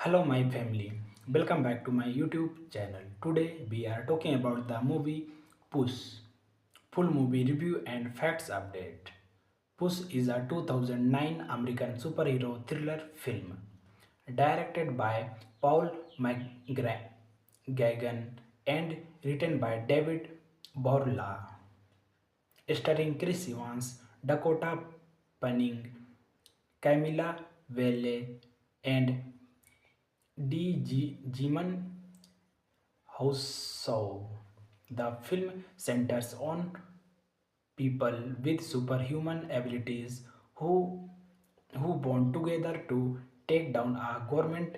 Hello, my family. Welcome back to my YouTube channel. Today we are talking about the movie Puss. Full movie review and facts update. Puss is a 2009 American superhero thriller film directed by Paul McGuigan and written by David Borla, starring Chris Evans, Dakota Fanning, Camila Velle, and Jimon Houseau. The film centers on people with superhuman abilities who bond together to take down a government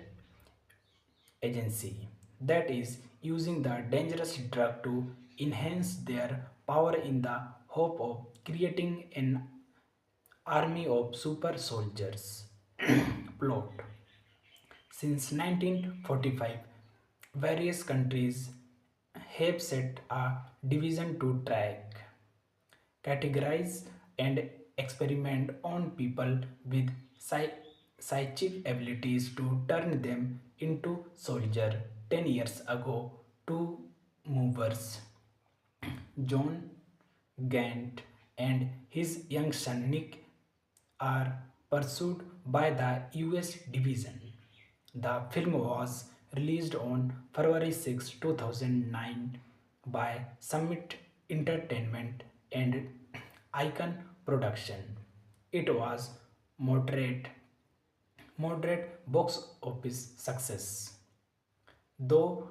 agency that is using the dangerous drug to enhance their power in the hope of creating an army of super soldiers. Plot. Since 1945, various countries have set a division to track, categorize, and experiment on people with psychic abilities to turn them into soldiers. 10 years ago, two movers, John Gant and his young son Nick, are pursued by the US division. The film was released on February 6, 2009 by Summit Entertainment and Icon Production. It was moderate moderate box office success. Though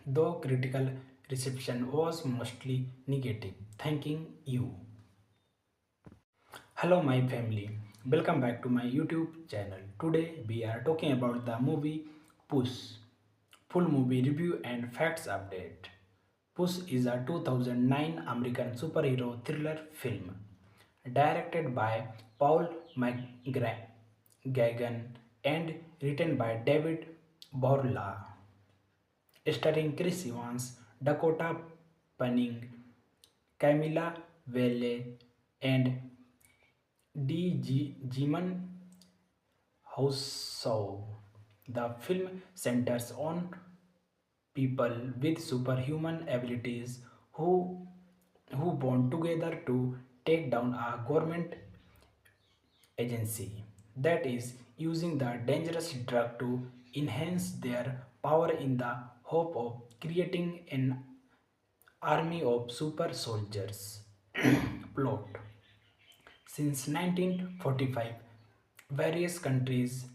though critical reception was mostly negative. Thanking you. Hello, my family. Welcome back to my YouTube channel. Today we are talking about the movie Puss. Full movie review and facts update. Puss is a 2009 American superhero thriller film directed by Paul McGuigan and written by David Borla, starring Chris Evans, Dakota Fanning, Camila Velle, and Jimon Houseau. The film centers on people with superhuman abilities who bond together to take down a government agency that is using the dangerous drug to enhance their power in the hope of creating an army of super soldiers. Plot. Since 1945, various countries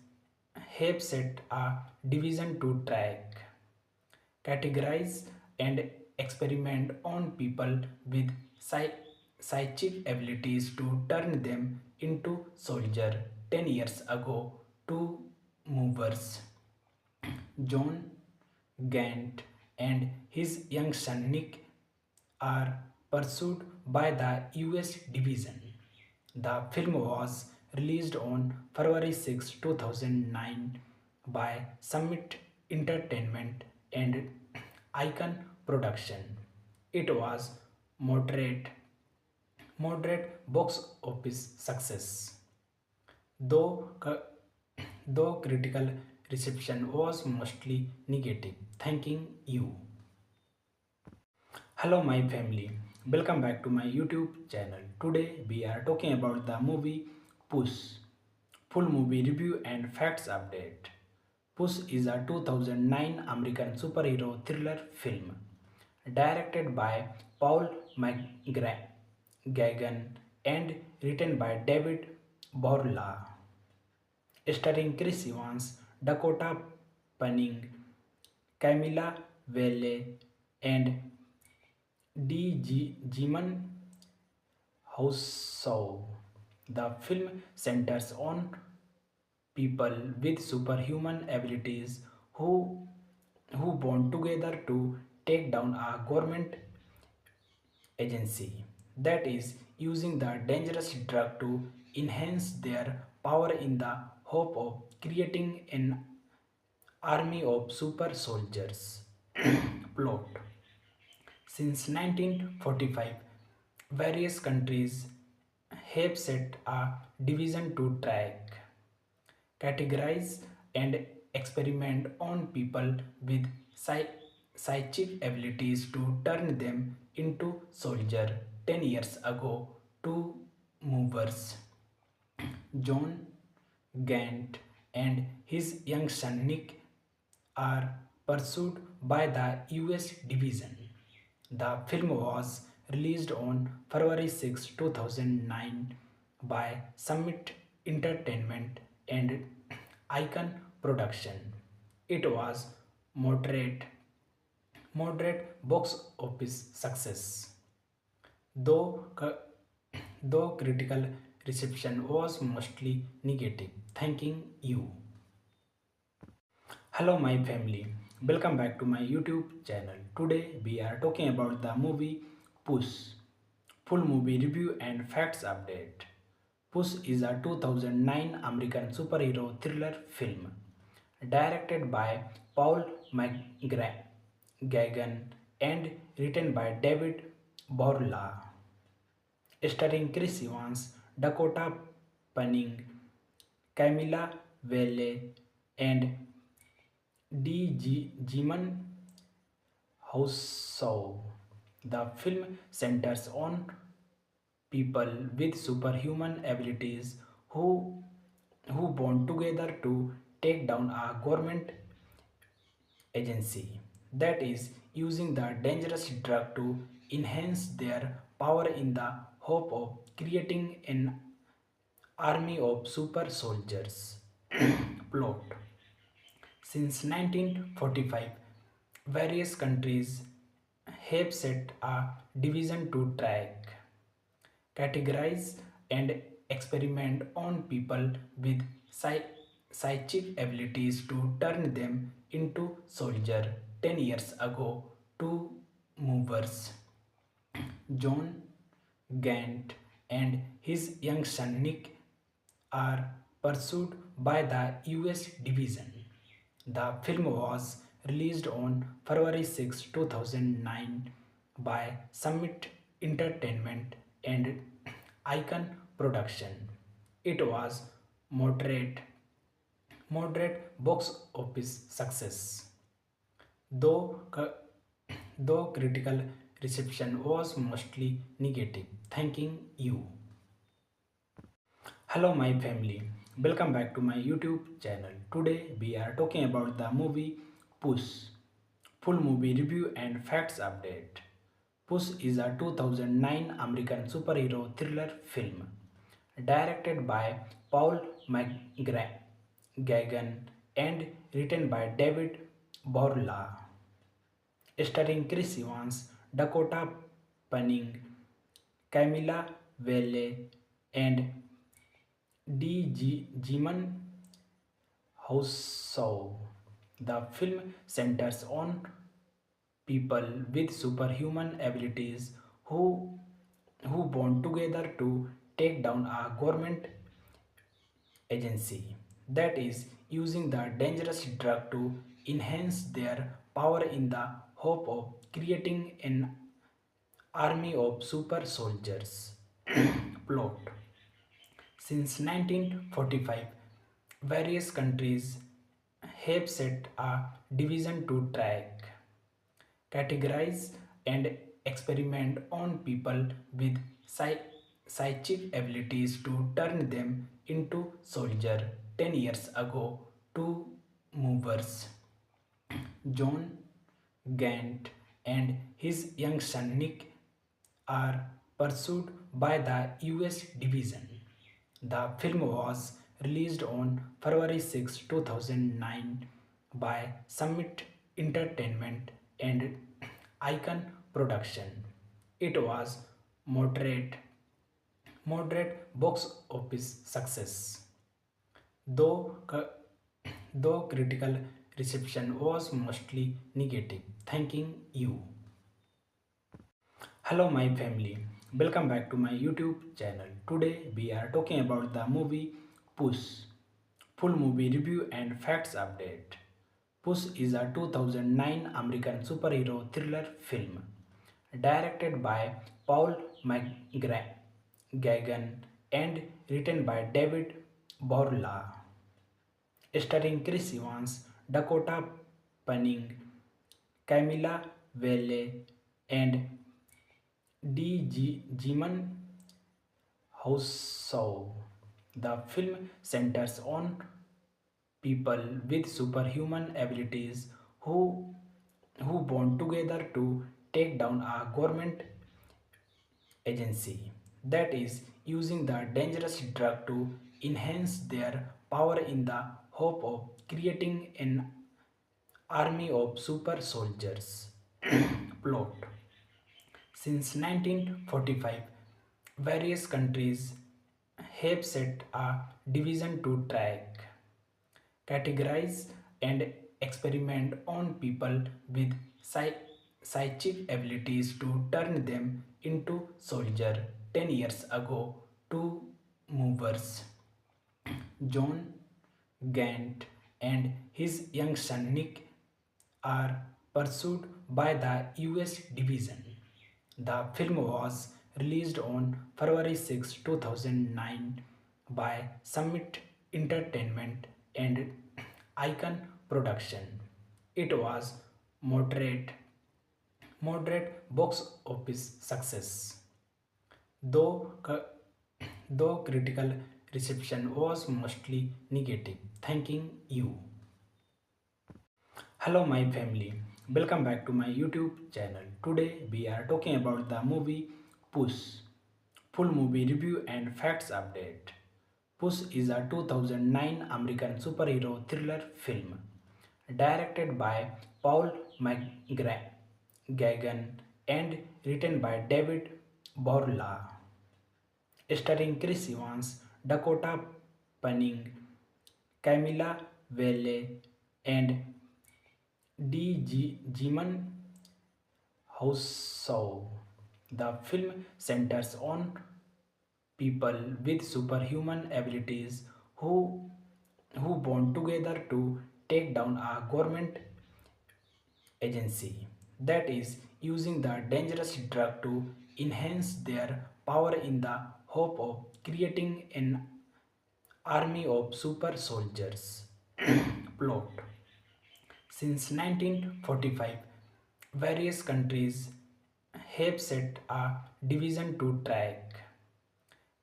have set a division to track, categorize, and experiment on people with psychic abilities to turn them into soldiers. 10 years ago, two movers, John Gant and his young son Nick, are pursued by the US division. The film was released on February 6, 2009 by Summit Entertainment and Icon Production. It was moderate moderate box office success. Though though critical reception was mostly negative. Thanking you. Hello, my family. Welcome back to my YouTube channel. Today we are talking about the movie Puss. Full movie review and facts update. Puss is a 2009 American superhero thriller film directed by Paul McGuigan and written by David Borla, starring Chris Evans, Dakota Fanning, Camila Velle, and Jimon Houseau. The film centers on people with superhuman abilities who bond together to take down a government agency that is using the dangerous drug to enhance their power in the hope of creating an army of super soldiers. Plot. Since 1945, various countries have set a division to track, categorize, and experiment on people with psychic abilities to turn them into soldiers. 10 years ago, two movers, John Gant and his young son Nick, are pursued by the US division. The film was released on February 6, 2009 by Summit Entertainment and Icon Production. It was moderate moderate box office success. Though, though critical reception was mostly negative. Thanking you. Hello, my family. Welcome back to my YouTube channel. Today we are talking about the movie Puss. Full movie review and facts update. Puss is a 2009 American superhero thriller film directed by Paul McGuigan and written by David Borla, starring Chris Evans, Dakota Fanning, Camila Velle, and Jimon Houseau. The film centers on people with superhuman abilities who bond together to take down a government agency that is using the dangerous drug to enhance their power in the hope of creating an army of super soldiers. Plot. Since 1945, various countries have set a division to track, categorize, and experiment on people with psychic abilities to turn them into soldiers. 10 years ago, two movers, John Gant and his young son Nick, are pursued by the US division. The film was released on February 6, 2009 by Summit Entertainment and Icon Production. It was moderate moderate box office success. Though though critical reception was mostly negative. Thanking you. Hello, my family. Welcome back to my YouTube channel. Today we are talking about the movie Puss. Full movie review and facts update. Puss is a 2009 American superhero thriller film directed by Paul McGuigan and written by David Borla, starring Chris Evans, Dakota Fanning, Camila Velle, and Jimon Houseau. The film centers on people with superhuman abilities who bond together to take down a government agency that is using the dangerous drug to enhance their power in the hope of creating an army of super soldiers. Plot. Since 1945, various countries have set a division to track, categorize, and experiment on people with psychic abilities to turn them into soldiers. 10 years ago, two movers, John Gant and his young son Nick, are pursued by the US division. The film was released on February 6, 2009 by Summit Entertainment and Icon Production. It was moderate box office success. Though though critical reception was mostly negative. Thanking you. Hello, my family. Welcome back to my YouTube channel. Today we are talking about the movie Puss. Full movie review and facts update. Puss is a 2009 American superhero thriller film directed by Paul McGuigan and written by David Borla, starring Chris Evans, Dakota Fanning, Camila Velle, and Jimon Houseau. The film centers on people with superhuman abilities who who bond together to take down a government agency that is using the dangerous drug to enhance their power in the hope of creating an army of super soldiers. Plot. Since 1945, various countries have set a division to track, categorize, and experiment on people with psychic abilities to turn them into soldiers. 10 years ago, two movers, John Gant and his young son Nick, are pursued by the US division. The film was released on February 6, 2009 by Summit Entertainment and Icon Production. It was moderate moderate box office success, though though critical reception was mostly negative. Thanking you. Hello my family, welcome back to my YouTube channel. Today we are talking about the movie Puss. Full movie review and facts update. Puss is a 2009 American superhero thriller film directed by Paul McGuigan and written by David Borla, starring Chris Evans, Dakota Fanning, Camila Velle, and Jimon Houseau. The film centers on people with superhuman abilities who bond together to take down a government agency that is using the dangerous drug to enhance their power in the hope of creating an army of super soldiers. Plot. Since 1945, various countries have set a division to track,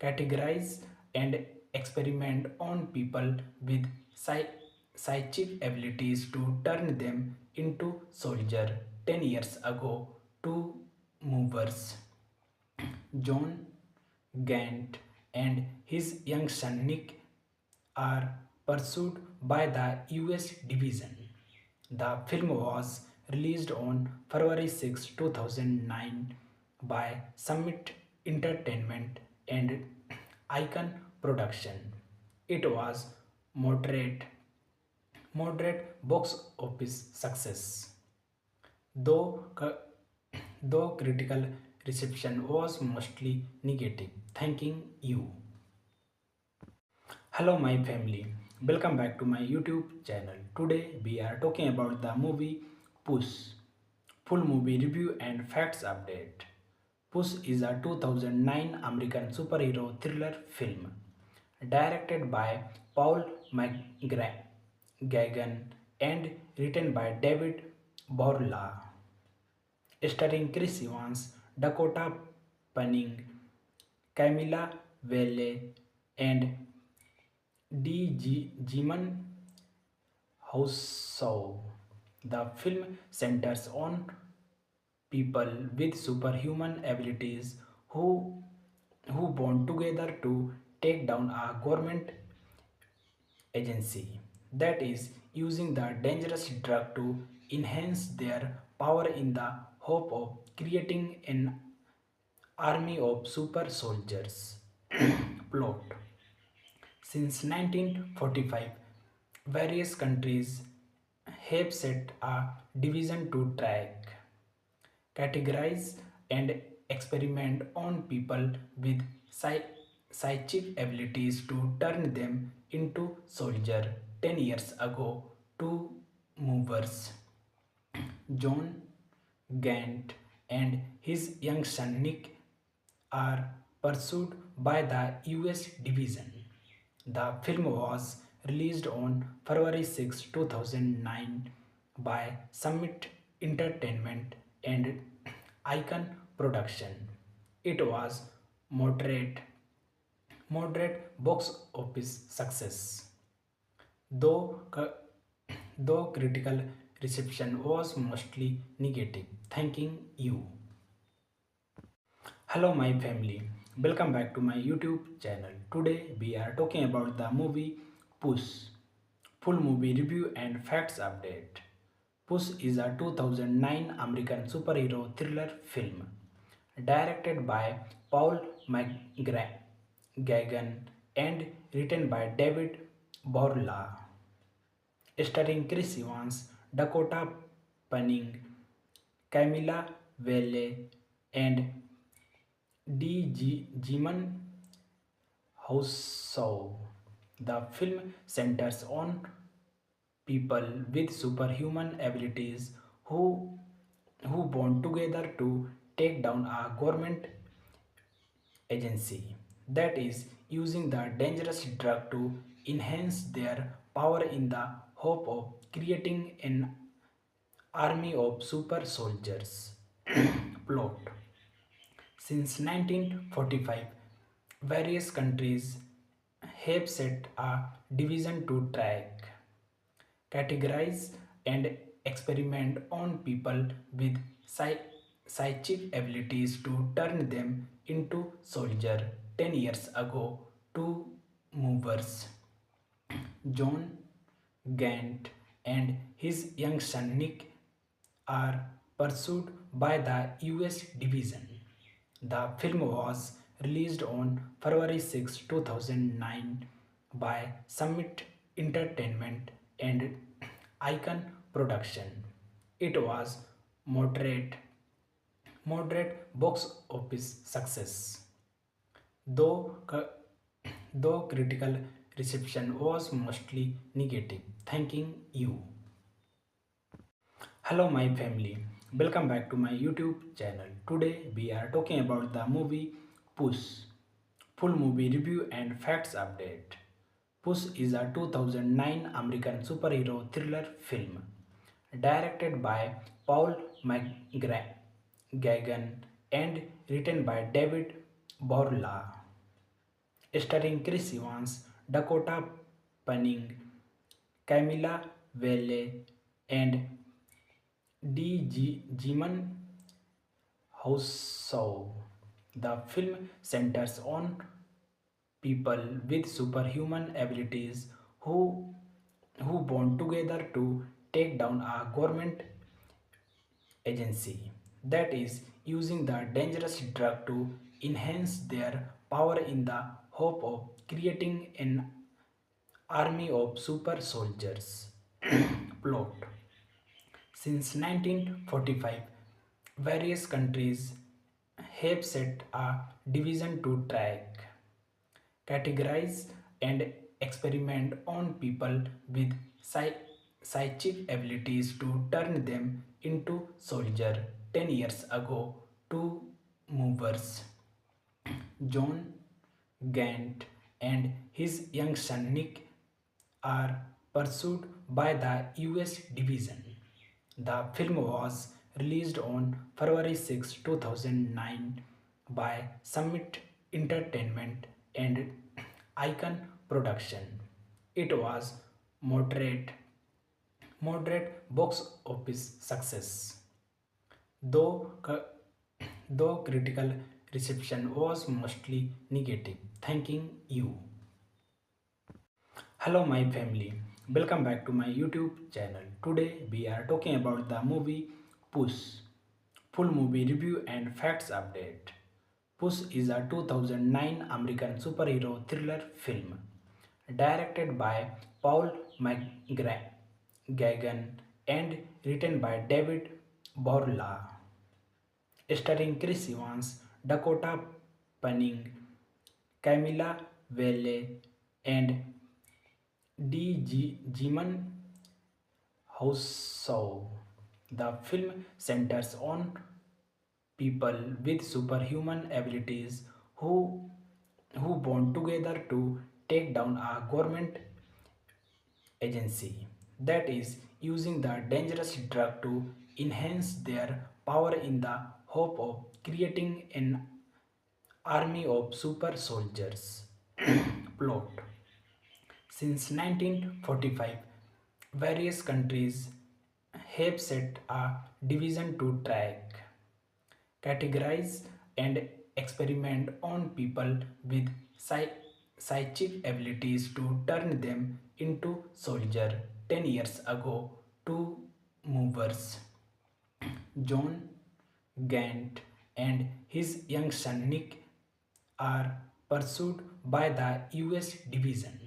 categorize, and experiment on people with psychic abilities to turn them into soldiers. 10 years ago, two movers, John Gant and his young son Nick, are pursued by the US division. The film was released on February 6, 2009 by Summit Entertainment and Icon Production. It was moderate moderate box office success, though though critical reception was mostly negative. Thanking you. Hello my family, welcome back to my YouTube channel. Today we are talking about the movie Puss. Full movie review and facts update. Puss is a 2009 American superhero thriller film directed by Paul McGuigan and written by David Borla, starring Chris Evans, Dakota Fanning, Camila Velle, and Jimon Houseau. The film centers on people with superhuman abilities who bond together to take down a government agency that is using the dangerous drug to enhance their power in the hope of creating an army of super soldiers. Plot. Since 1945, various countries have set a division to track, categorize, and experiment on people with psychic abilities to turn them into soldiers. 10 years ago, two movers, John Gant and his young son Nick, are pursued by the US division. The film was released on February 6, 2009 by Summit Entertainment and Icon Production. It was moderate moderate box office success. Though, though critical reception was mostly negative. Thanking you. Hello, my family. Welcome back to my YouTube channel. Today we are talking about the movie Puss. Full movie review and facts update. Puss is a 2009 American superhero thriller film directed by Paul McGuigan and written by David Borla, starring Chris Evans, Dakota Fanning, Camila Velle, and Jimon Houseau. The film centers on people with superhuman abilities who bond together to take down a government agency that is using the dangerous drug to enhance their power in the hope of creating an army of super soldiers. Plot. Since 1945, various countries have set a division to track, categorize, and experiment on people with psychic abilities to turn them into soldiers. 10 years ago, two movers, John Gant and his young son Nick, are pursued by the US division. The film was released on February 6, 2009 by Summit Entertainment and Icon Production. It was moderate moderate box office success. Though, though critical reception was mostly negative. Thanking you. Hello, my family. Welcome back to my YouTube channel. Today we are talking about the movie Puss. Full movie review and facts update. Puss is a 2009 American superhero thriller film directed by Paul McGuigan and written by David Borla, starring Chris Evans, Dakota Fanning, Camila Velle, and Jimon Houseau. The film centers on people with superhuman abilities who bond together to take down a government agency that is using the dangerous drug to enhance their power in the hope of creating an army of super soldiers. Plot. Since 1945, various countries have set a division to track, categorize, and experiment on people with psychic abilities to turn them into soldiers. 10 years ago, two movers, John Gant and his young son Nick, are pursued by the US division. The film was released on February 6, 2009 by Summit Entertainment and Icon Production. It was moderate moderate box office success. Though, though critical reception was mostly negative. Thanking you. Hello, my family. Welcome back to my YouTube channel. Today we are talking about the movie Puss. Full movie review and facts update. Puss is a 2009 American superhero thriller film directed by Paul McGuigan and written by David Borla, starring Chris Evans, Dakota Fanning, Camila Velle, and Jimon Houseau. The film centers on people with superhuman abilities who bond together to take down a government agency that is using the dangerous drug to enhance their power in the hope of creating an army of super soldiers. Plot. Since 1945, various countries have set a division to track, categorize, and experiment on people with psychic abilities to turn them into soldiers. 10 years ago, two movers, John Gant and his young son Nick, are pursued by the US division.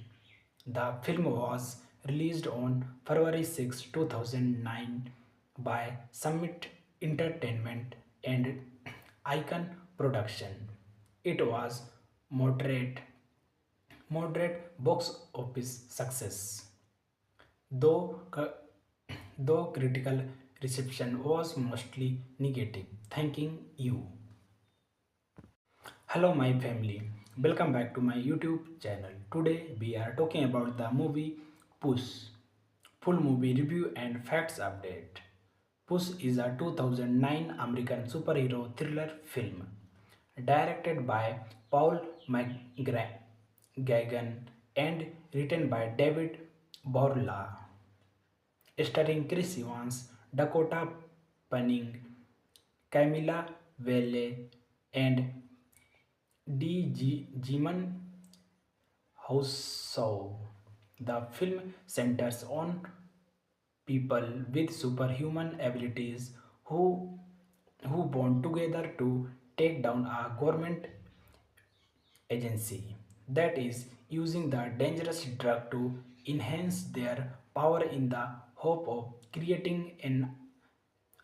The film was released on February 6, 2009 by Summit Entertainment and Icon Production. It was moderate moderate box office success, though though critical reception was mostly negative. Thanking you. Hello my family, welcome back to my YouTube channel. Today we are talking about the movie Puss. Full movie review and facts update. Puss is a 2009 American superhero thriller film directed by Paul McGuigan and written by David Borla, starring Chris Evans, Dakota Fanning, Camila Velle, and Jimon Houseau. The film centers on people with superhuman abilities who bond together to take down a government agency that is using the dangerous drug to enhance their power in the hope of creating an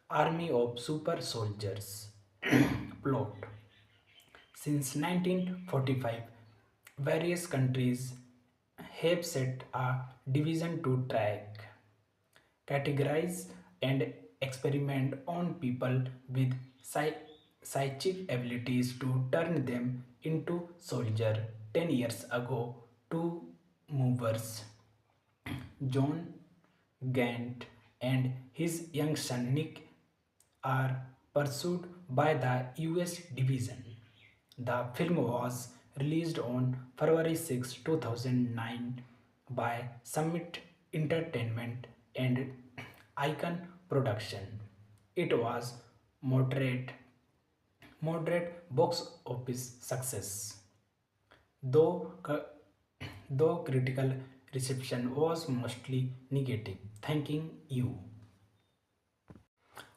army of super soldiers. Plot. Since 1945, various countries have set a division to track, categorize, and experiment on people with psychic abilities to turn them into soldiers. 10 years ago, two movers, John Gant and his young son Nick, are pursued by the US division. The film was released on February 6, 2009 by Summit Entertainment and Icon Production. It was moderate moderate box office success, though though critical reception was mostly negative. Thanking you.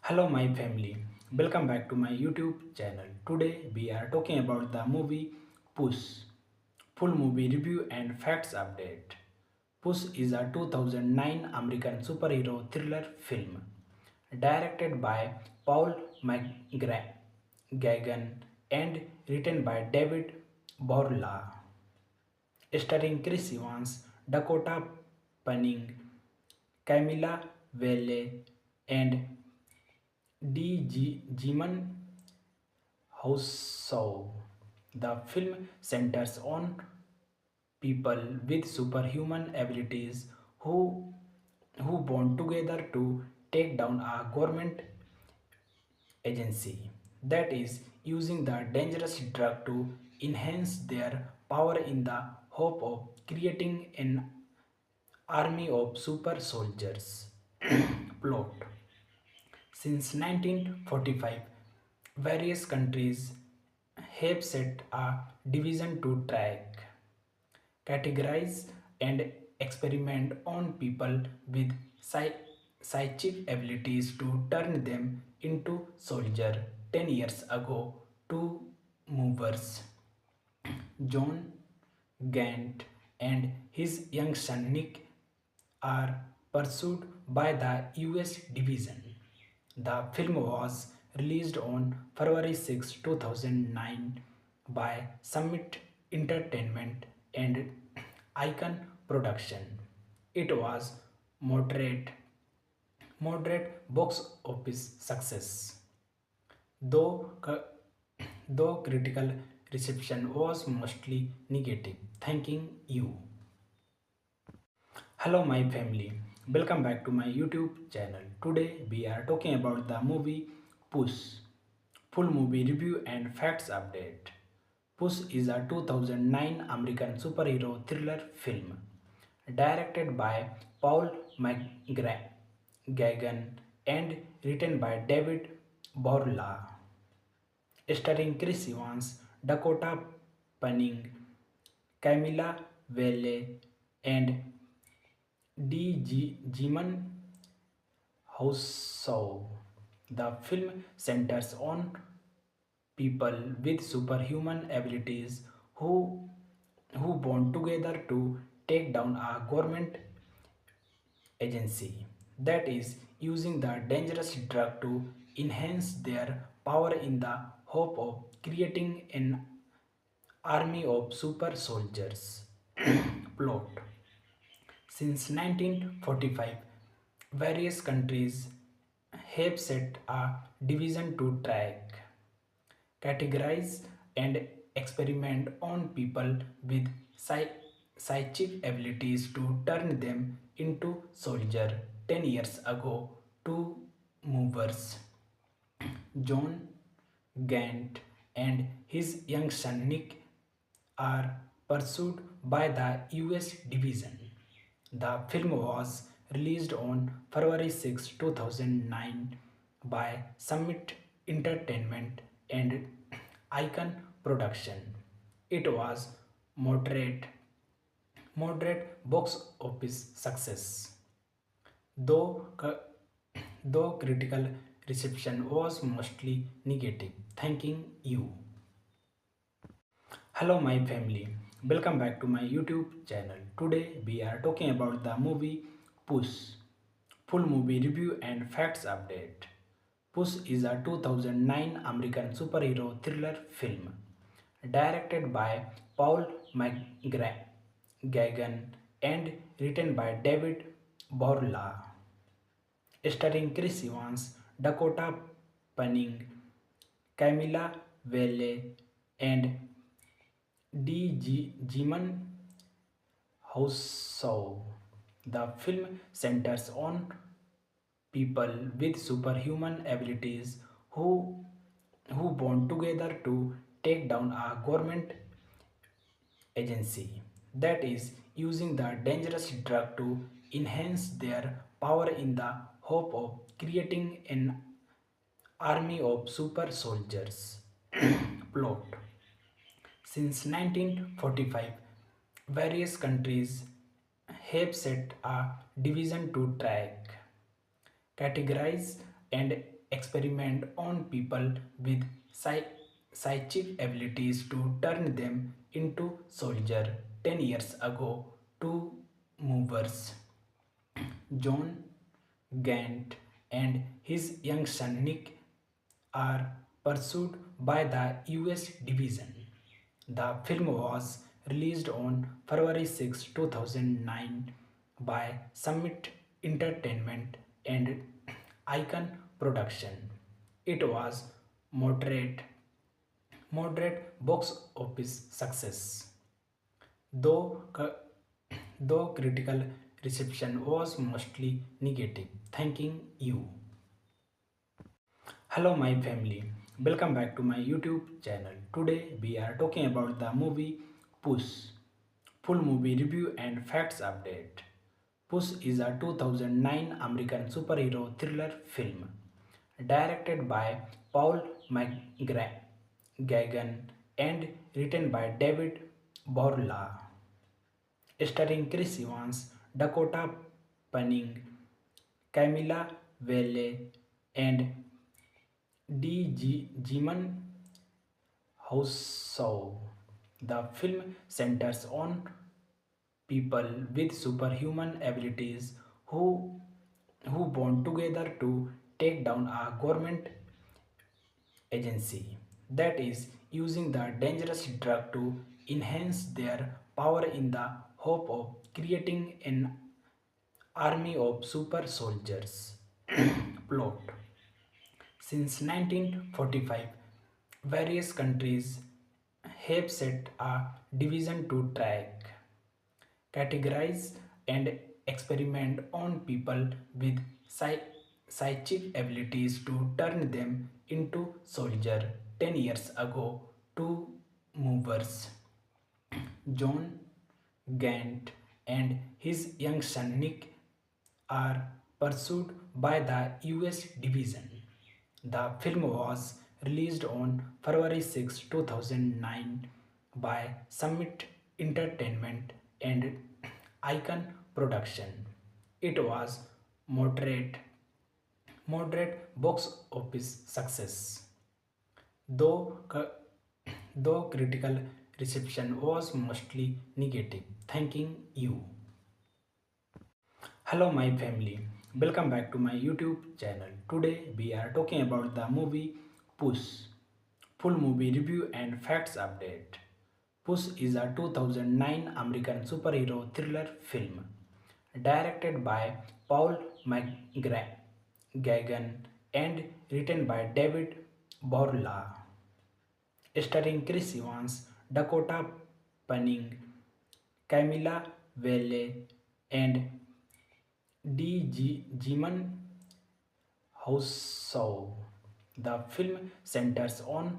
Hello my family, welcome back to my YouTube channel. Today we are talking about the movie Puss. Full movie review and facts update. Puss is a 2009 American superhero thriller film directed by Paul McGuigan and written by David Borla, starring Chris Evans, Dakota Fanning, Camila Velle, and Jimon Houseau. The film centers on people with superhuman abilities who bond together to take down a government agency that is using the dangerous drug to enhance their power in the hope of creating an army of super soldiers. Plot. Since 1945, various countries have set a division to track, categorize, and experiment on people with psychic abilities to turn them into soldiers. 10 years ago, two movers, John Gant and his young son Nick, are pursued by the US division. The film was released on February 6, 2009 by Summit Entertainment and Icon Production. It was moderate moderate box office success, though though critical reception was mostly negative. Thanking you. Hello, my family. Welcome back to my YouTube channel. Today we are talking about the movie Puss. Full movie review and facts update. Puss is a 2009 American superhero thriller film directed by Paul McGuigan and written by David Borla, starring Chris Evans, Dakota Fanning, Camila Velle, and Jiman Houseau. The film centers on people with superhuman abilities who bond together to take down a government agency that is using the dangerous drug to enhance their power in the hope of creating an army of super soldiers. Plot. Since 1945, various countries have set a division to track, categorize, and experiment on people with psychic abilities to turn them into soldiers. 10 years ago, two movers, John Gant and his young son Nick, are pursued by the US division. The film was released on February 6, 2009 by Summit Entertainment and Icon Production. It was moderate moderate box office success, though though critical reception was mostly negative. Thanking you. Hello, my family. Welcome back to my YouTube channel. Today we are talking about the movie Puss. Full movie review and facts update. Puss is a 2009 American superhero thriller film directed by Paul McGuigan and written by David Borla, starring Chris Evans, Dakota Fanning, Camila Velle, and Jiman Houseau. The film centers on people with superhuman abilities who bond together to take down a government agency that is using the dangerous drug to enhance their power in the hope of creating an army of super soldiers. Plot. Since 1945, various countries have set a division to track, categorize, and experiment on people with psychic abilities to turn them into soldiers. 10 years ago, two movers, John Gant and his young son Nick, are pursued by the US division. The film was released on February 6, 2009 by Summit Entertainment and Icon Production. It was moderate box office success, though though critical reception was mostly negative. Thanking you. Hello, my family. Welcome back to my YouTube channel. Today we are talking about the movie Puss. Full movie review and facts update. Puss is a 2009 American superhero thriller film directed by Paul McGuigan and written by David Borla, starring Chris Evans, Dakota Fanning, Camila Velle, and Jiman Houseau. The film centers on people with superhuman abilities who bond together to take down a government agency that is using the dangerous drug to enhance their power in the hope of creating an army of super soldiers. Plot. Since 1945, various countries have set a division to track, categorize, and experiment on people with psychic abilities to turn them into soldier. 10 years ago, two movers, John Gant and his young son Nick, are pursued by the US division. The film was released on February 6, 2009 by Summit Entertainment and Icon Production. It was moderate moderate box office success, though though critical reception was mostly negative. Thanking you. Hello my family, welcome back to my YouTube channel. Today we are talking about the movie Puss. Full movie review and facts update. Puss is a 2009 American superhero thriller film directed by Paul McGuigan and written by David Borla, starring Chris Evans, Dakota Fanning, Camila Velle, and Jimon Houseau. The film centers on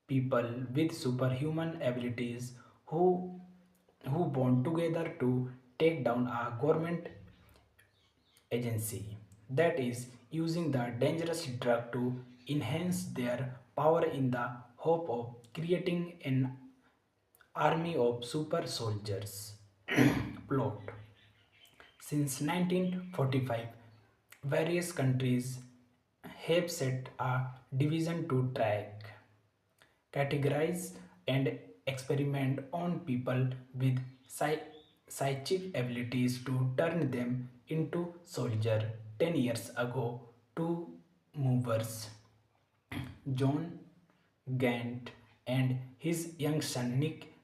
people with superhuman abilities who bond together to take down a government agency that is using the dangerous drug to enhance their power in the hope of creating an army of super soldiers. Plot. Since 1945, various countries have set a division to track, categorize, and experiment on people with psychic abilities to turn them into soldiers. 10 years ago, two movers, John Gant and his young son Nick,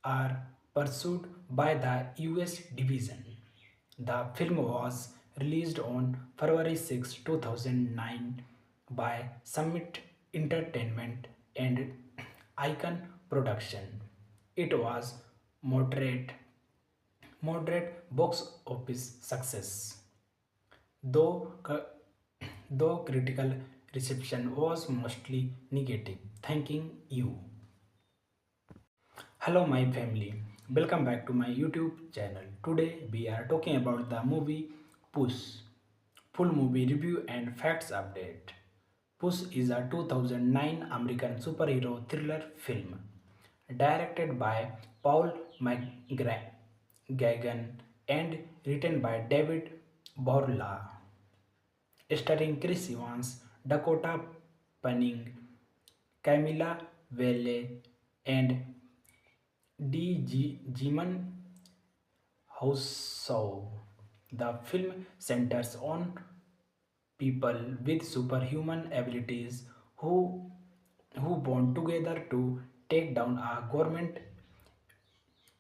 are pursued by the US division. The film was released on February 6, 2009 by Summit Entertainment and Icon Production. It was moderate moderate box office success, though though critical reception was mostly negative. Thanking you. Hello my family, welcome back to my YouTube channel. Today we are talking about the movie Puss. Full movie review and facts update. Puss is a 2009 American superhero thriller film directed by Paul McGuigan and written by David Borla, starring Chris Evans, Dakota Fanning, Camila Velle, and Jimon Houseau. The film centers on people with superhuman abilities who bond together to take down a government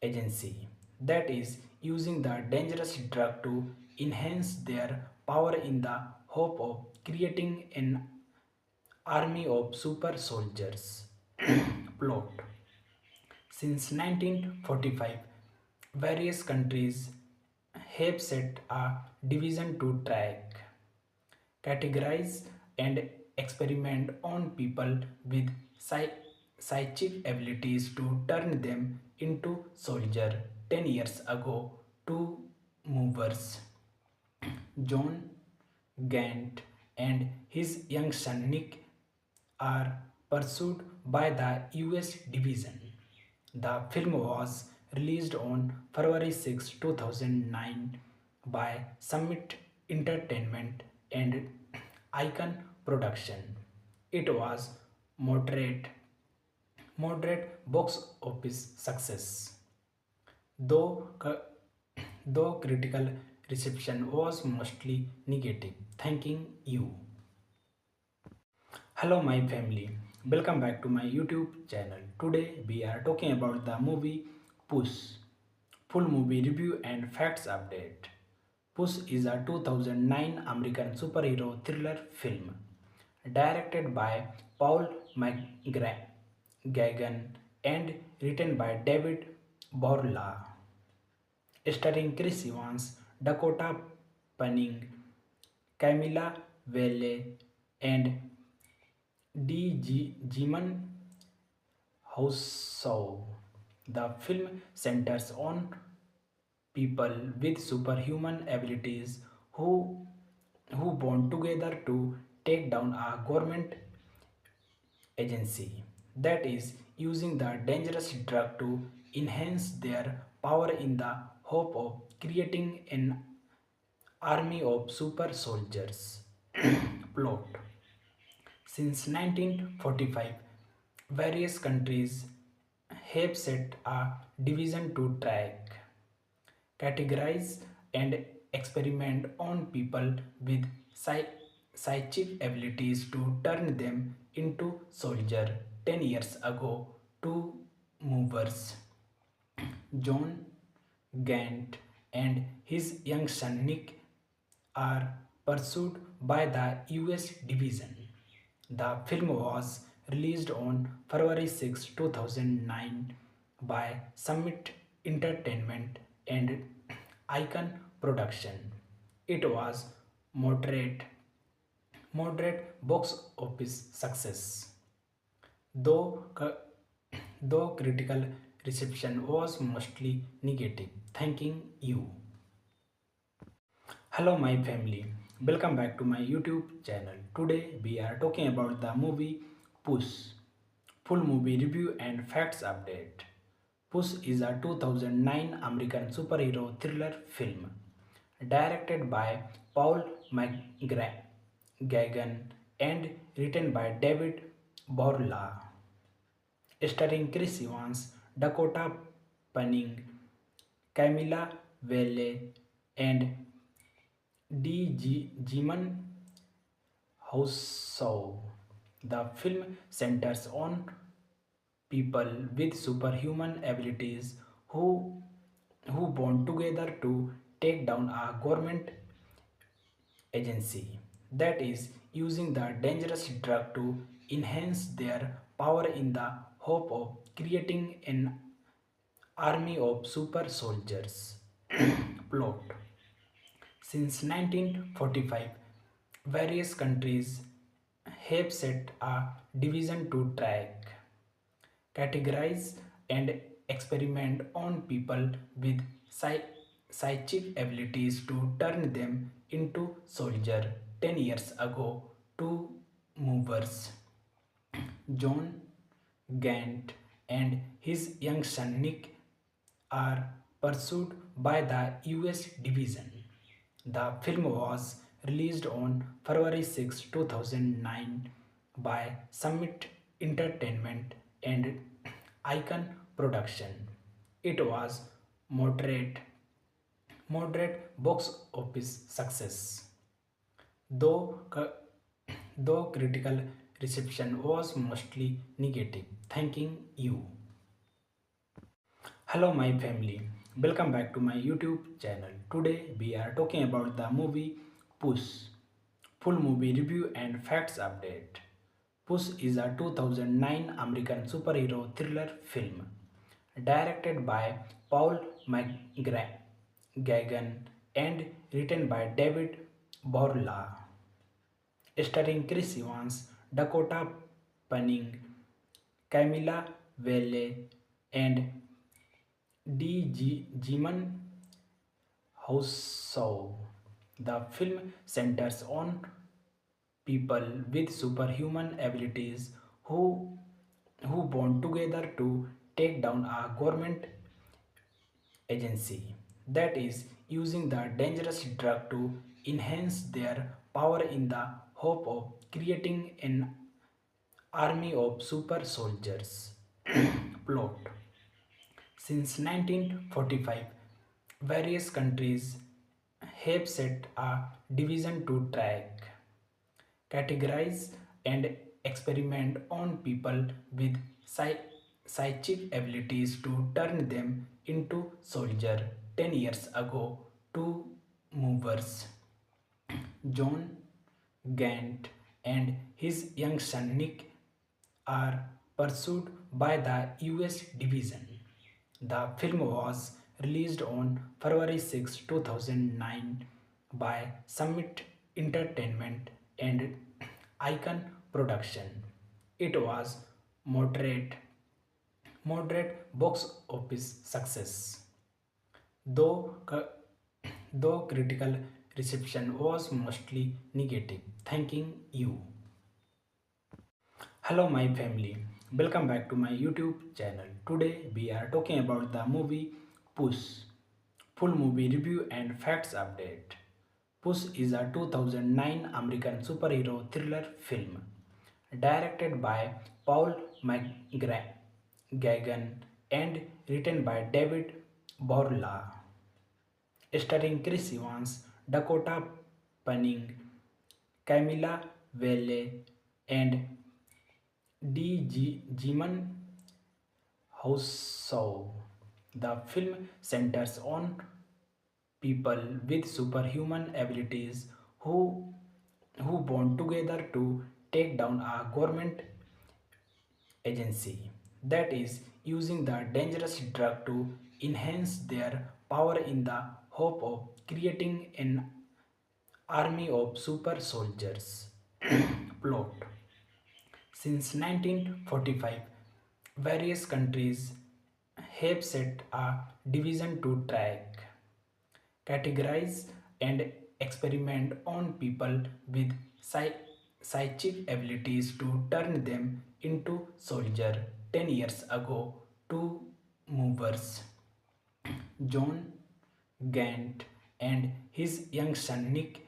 agency that is using the dangerous drug to enhance their power in the hope of creating an army of super soldiers. Plot. Since 1945, various countries have set a division to track, categorize, and experiment on people with psychic abilities to turn them into soldiers. 10 years ago, two movers, John Gant and his young son Nick, are pursued by the US division. The film was released on February 6, 2009 by Summit Entertainment and Icon Production. It was moderate moderate box office success, though though critical reception was mostly negative. Thanking you. Hello my family, welcome back to my YouTube channel. Today we are talking about the movie Puss. Full movie review and facts update. Puss is a 2009 American superhero thriller film directed by Paul McGuigan and written by David Borla, starring Chris Evans, Dakota Fanning, Camilla Velle, and Jimon Houseau. The film centers on people with superhuman abilities who bond together to take down a government agency that is using the dangerous drug to enhance their power in the hope of creating an army of super soldiers. Plot. Since 1945, various countries have set a division to track, categorize, and experiment on people with psychic abilities to turn them into soldiers. 10 years ago, two movers, John Gant and his young son Nick, are pursued by the US division. The film was released on February 6, 2009 by Summit Entertainment and Icon Production. It was moderate moderate box office success, though though critical reception was mostly negative. Thanking you. Hello my family, welcome back to my YouTube channel. Today we are talking about the movie Puss. Full movie review and facts update. Puss is a 2009 American superhero thriller film directed by Paul McGuigan and written by David Borla, starring Chris Evans, Dakota Fanning, Camilla Velle, and Jimon Houseau. The film centers on people with superhuman abilities who bond together to take down a government agency that is using the dangerous drug to enhance their power in the hope of creating an army of super soldiers. Plot. Since 1945, various countries have set a division to track, categorize, and experiment on people with psychic abilities to turn them into soldiers. 10 years ago, two movers, John Gant and his young son Nick, are pursued by the US division. The film was released on February 6, 2009 by Summit Entertainment and Icon Production. It was moderate moderate box office success, though though critical reception was mostly negative. Thanking you. Hello my family, welcome back to my YouTube channel. Today we are talking about the movie Puss. Full movie review and facts update. Puss is a 2009 American superhero thriller film directed by Paul McGuigan and written by David Borla, starring Chris Evans, Dakota Fanning, Camilla Velle, and Jimon Houseau. The film centers on people with superhuman abilities who bond together to take down a government agency that is using the dangerous drug to enhance their power in the hope of creating an army of super soldiers. Plot. Since 1945, various countries have set a division to track, categorize, and experiment on people with psychic abilities to turn them into soldiers. 10 years ago, two movers, John Gant and his young son Nick, are pursued by the US division. The film was released on February 6, 2009 by Summit Entertainment and Icon Production. It was moderate moderate box office success. Though, though critical reception was mostly negative. Thanking you. Hello, my family. Welcome back to my YouTube channel. Today we are talking about the movie Puss. Full movie review and facts update. Puss is a 2009 American superhero thriller film directed by Paul McGuigan and written by David Borla, starring Chris Evans, Dakota Fanning, Camila Velle, and Jimon Houseau. The film centers on people with superhuman abilities who bond together to take down a government agency that is using the dangerous drug to enhance their power in the hope of creating an army of super soldiers. Plot. Since 1945, various countries have set a division to track, categorize, and experiment on people with psychic abilities to turn them into soldiers. 10 years ago, two movers, John Gant and his young son Nick,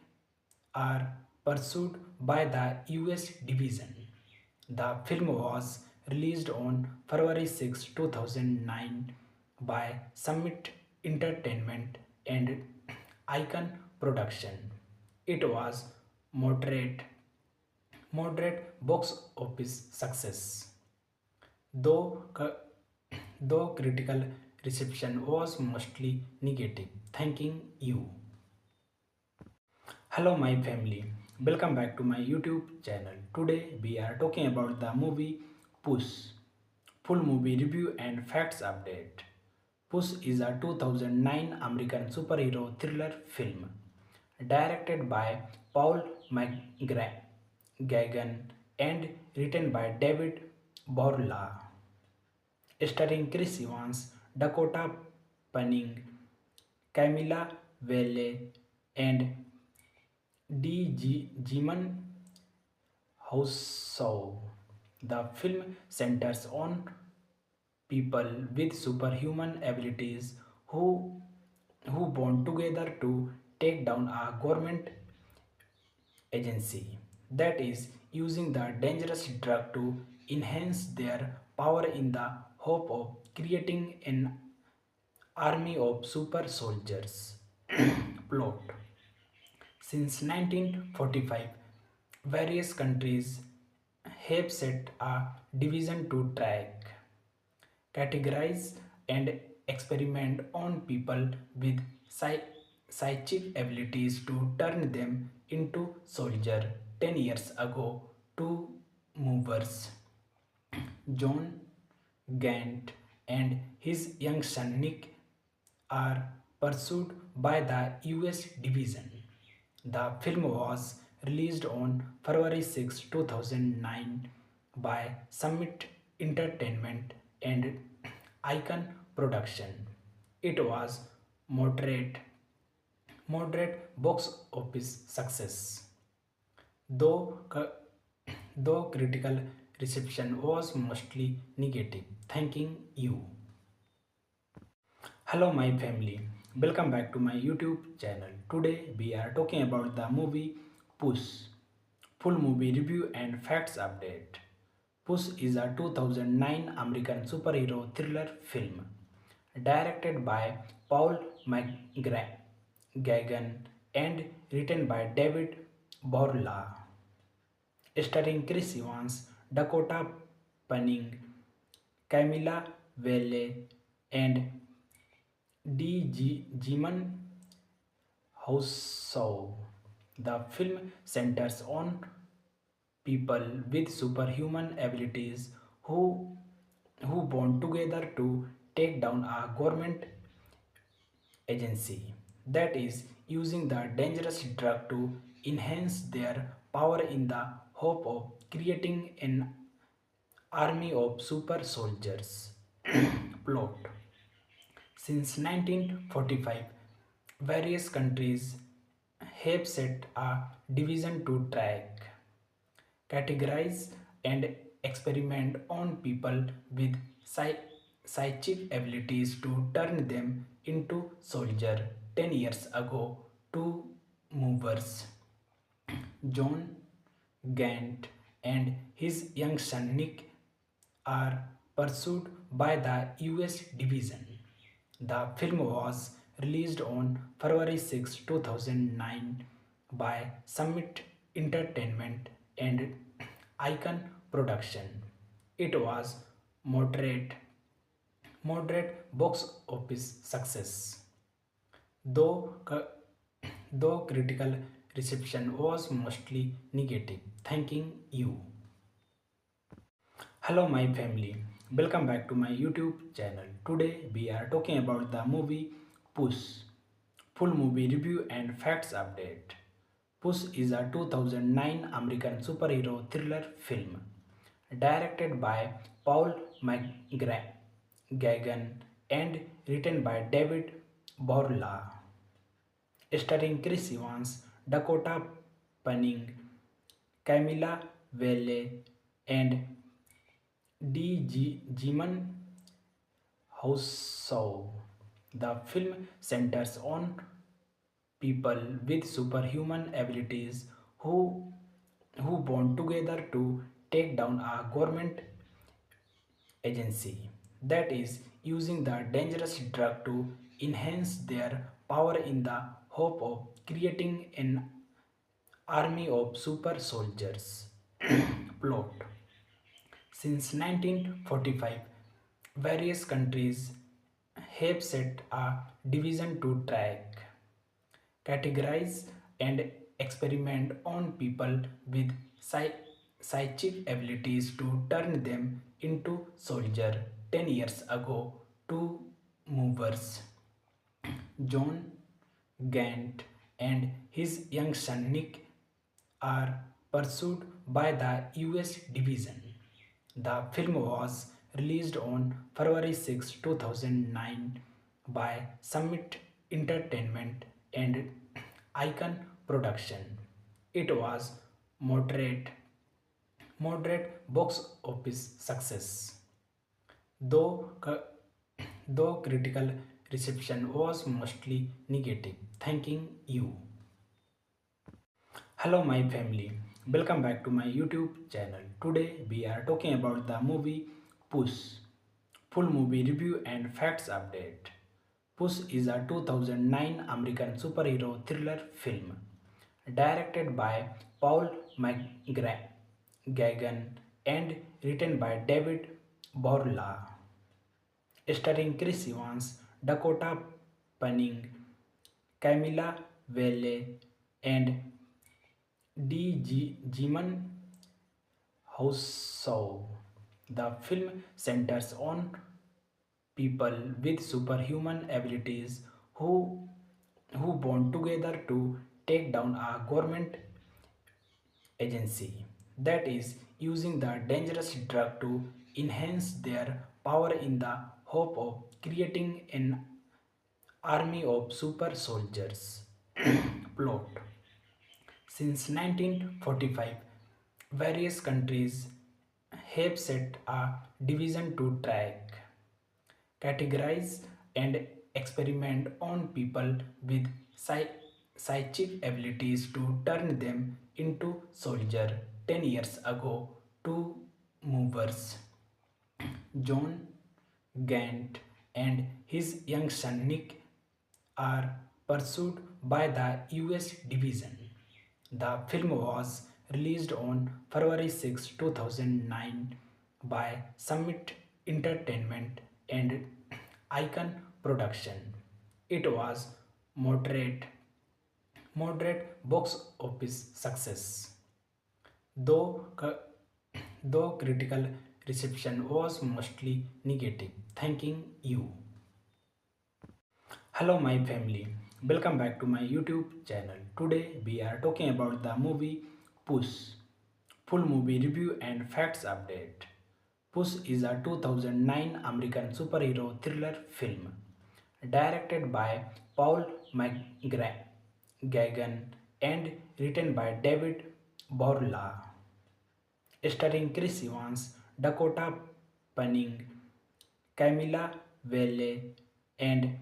are pursued by the US division. The film was released on February 6, 2009 by Summit Entertainment and Icon Production. It was moderate moderate box office success. Though though critical reception was mostly negative. Thanking you. Hello, my family. Welcome back to my YouTube channel. Today we are talking about the movie Puss. Full movie review and facts update. Puss is a 2009 American superhero thriller film directed by Paul McGuigan and written by David Borla, starring Chris Evans, Dakota Fanning, Camila Velle, and Jimon Houseau. The film centers on people with superhuman abilities who bond together to take down a government agency that is using the dangerous drug to enhance their power in the hope of creating an army of super soldiers. Plot. Since 1945, various countries have set a division to track, categorize, and experiment on people with psychic abilities to turn them into soldiers. 10 years ago, two movers, John Gant and his young son Nick, are pursued by the US division. The film was released on February 6, 2009 by Summit Entertainment and Icon Production. It was moderate moderate box office success. Though though critical reception was mostly negative. Thanking you. Hello, my family. Welcome back to my YouTube channel. Today we are talking about the movie Puss. Full movie review and facts update. Puss is a 2009 American superhero thriller film directed by Paul McGuigan and written by David Borla, starring Chris Evans, Dakota Fanning, Camila Velle, and Jimon Houseau. The film centers on people with superhuman abilities who bond together to take down a government agency that is using the dangerous drug to enhance their power in the hope of creating an army of super soldiers. Plot. Since 1945, various countries have set a division to track, categorize, and experiment on people with psychic abilities to turn them into soldiers. 10 years ago, two movers, John Gant and his young son Nick, are pursued by the US division. The film was released on February 6, 2009 by Summit Entertainment and Icon Production. It was moderate moderate box office success. Though though critical reception was mostly negative. Thanking you. Hello my family, welcome back to my YouTube channel. Today we are talking about the movie Puss. Full movie review and facts update. Puss is a 2009 American superhero thriller film directed by Paul McGuigan and written by David Borla, starring Chris Evans, Dakota Fanning, Camila Velle, and Jimon Houseau. The film centers on people with superhuman abilities who bond together to take down a government agency that is using the dangerous drug to enhance their power in the hope of creating an army of super soldiers. Plot. Since 1945, various countries have set a division to track, categorize, and experiment on people with psychic abilities to turn them into soldiers. 10 years ago, two movers, John Gant and his young son Nick, are pursued by the US division. The film was released on February 6, 2009 by Summit Entertainment and Icon Production. It was moderate moderate box office success. Though though critical reception was mostly negative. Thanking you. Hello my family, welcome back to my YouTube channel. Today we are talking about the movie Puss. Full movie review and facts update. Puss is a 2009 American superhero thriller film directed by Paul McGuigan and written by David Borla, starring Chris Evans, Dakota Fanning, Camila Velle, and Jimon Houseau. The film centers on people with superhuman abilities who bond together to take down a government agency that is using the dangerous drug to enhance their power in the hope of creating an army of super soldiers. Plot. Since 1945, various countries have set a division to track, categorize, and experiment on people with psychic abilities to turn them into soldiers. 10 years ago, two movers, John Gant and his young son Nick, are pursued by the US division. The film was released on February 6, 2009 by Summit Entertainment and Icon Production. It was moderate box office success. Though though critical reception was mostly negative. Thanking you. Hello, my family. Welcome back to my YouTube channel. Today we are talking about the movie Puss. Full movie review and facts update. Puss is a 2009 American superhero thriller film directed by Paul McGuigan and written by David Borla, starring Chris Evans, Dakota Fanning, Camila Velle, and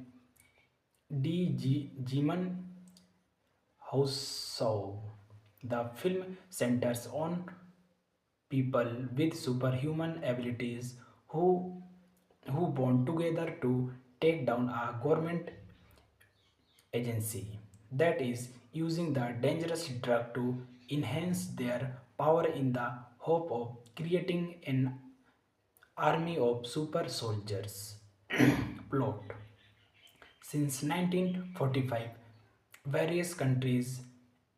Jimon Houseau. The film centers on people with superhuman abilities who bond together to take down a government agency that is using the dangerous drug to enhance their power in the hope of creating an army of super soldiers. Plot. Since 1945, various countries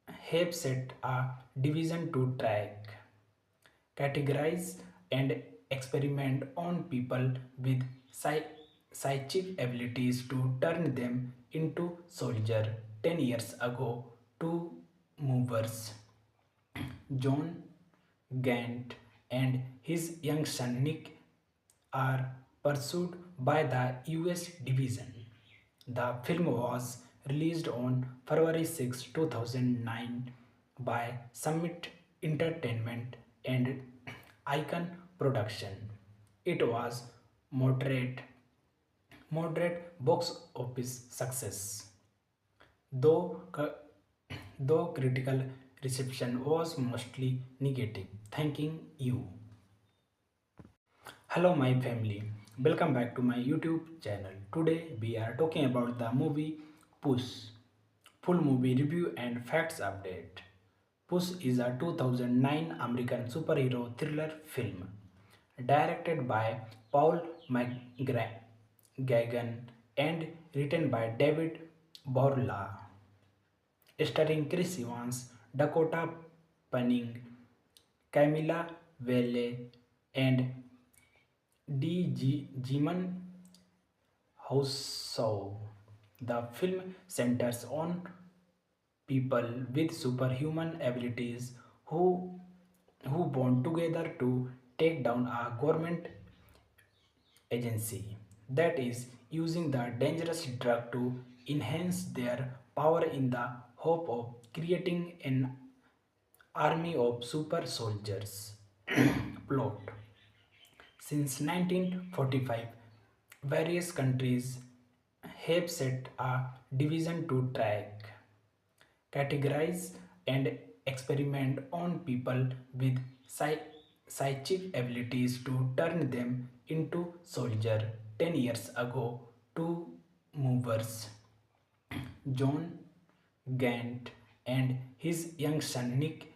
have set a division to track, categorize, and experiment on people with psychic abilities to turn them into soldiers. 10 years ago, two movers, John Gant and his young son Nick, are pursued by the US division. The film was released on February 6, 2009 by Summit Entertainment and Icon Production. It was moderate moderate box office success, though though critical reception was mostly negative. Thanking you. Hello, my family. Welcome back to my YouTube channel. Today we are talking about the movie Puss. Full movie review and facts update. Puss is a 2009 American superhero thriller film directed by Paul McGuigan and written by David Borla, starring Chris Evans, Dakota Fanning, Camila Velle, and Jimon Houseau. The film centers on people with superhuman abilities who bond together to take down a government agency that is using the dangerous drug to enhance their power in the hope of creating an army of super soldiers. Plot. Since 1945, various countries have set a division to track, categorize, and experiment on people with psychic abilities to turn them into soldiers. 10 years ago, two movers, John Gant and his young son Nick,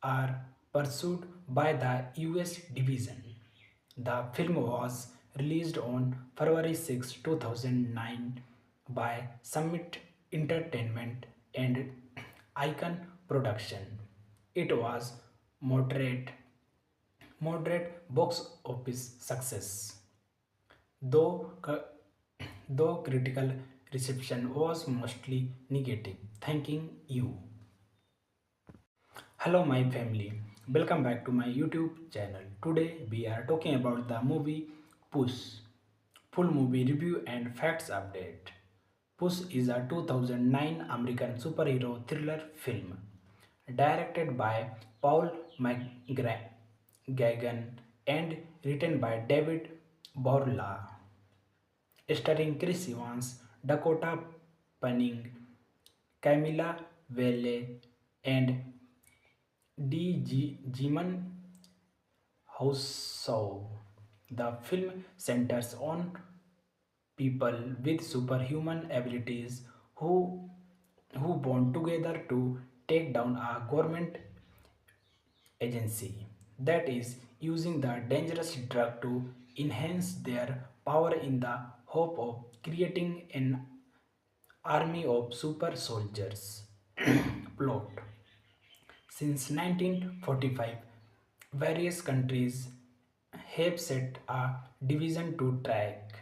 are pursued by the US division. The film was released on February 6, 2009 by Summit Entertainment and Icon Production. It was moderate moderate box office success, though though critical reception was mostly negative. Thanking you. Hello, my family. Welcome back to my YouTube channel. Today we are talking about the movie Puss. Full movie review and facts update. Puss is a 2009 American superhero thriller film directed by Paul McGuigan and written by David Borla, starring Chris Evans, Dakota Fanning, Camila Velle, and Jimon Houseau. The film centers on people with superhuman abilities who bond together to take down a government agency that is using the dangerous drug to enhance their power in the hope of creating an army of super soldiers. Plot. Since 1945, various countries have set a division to track,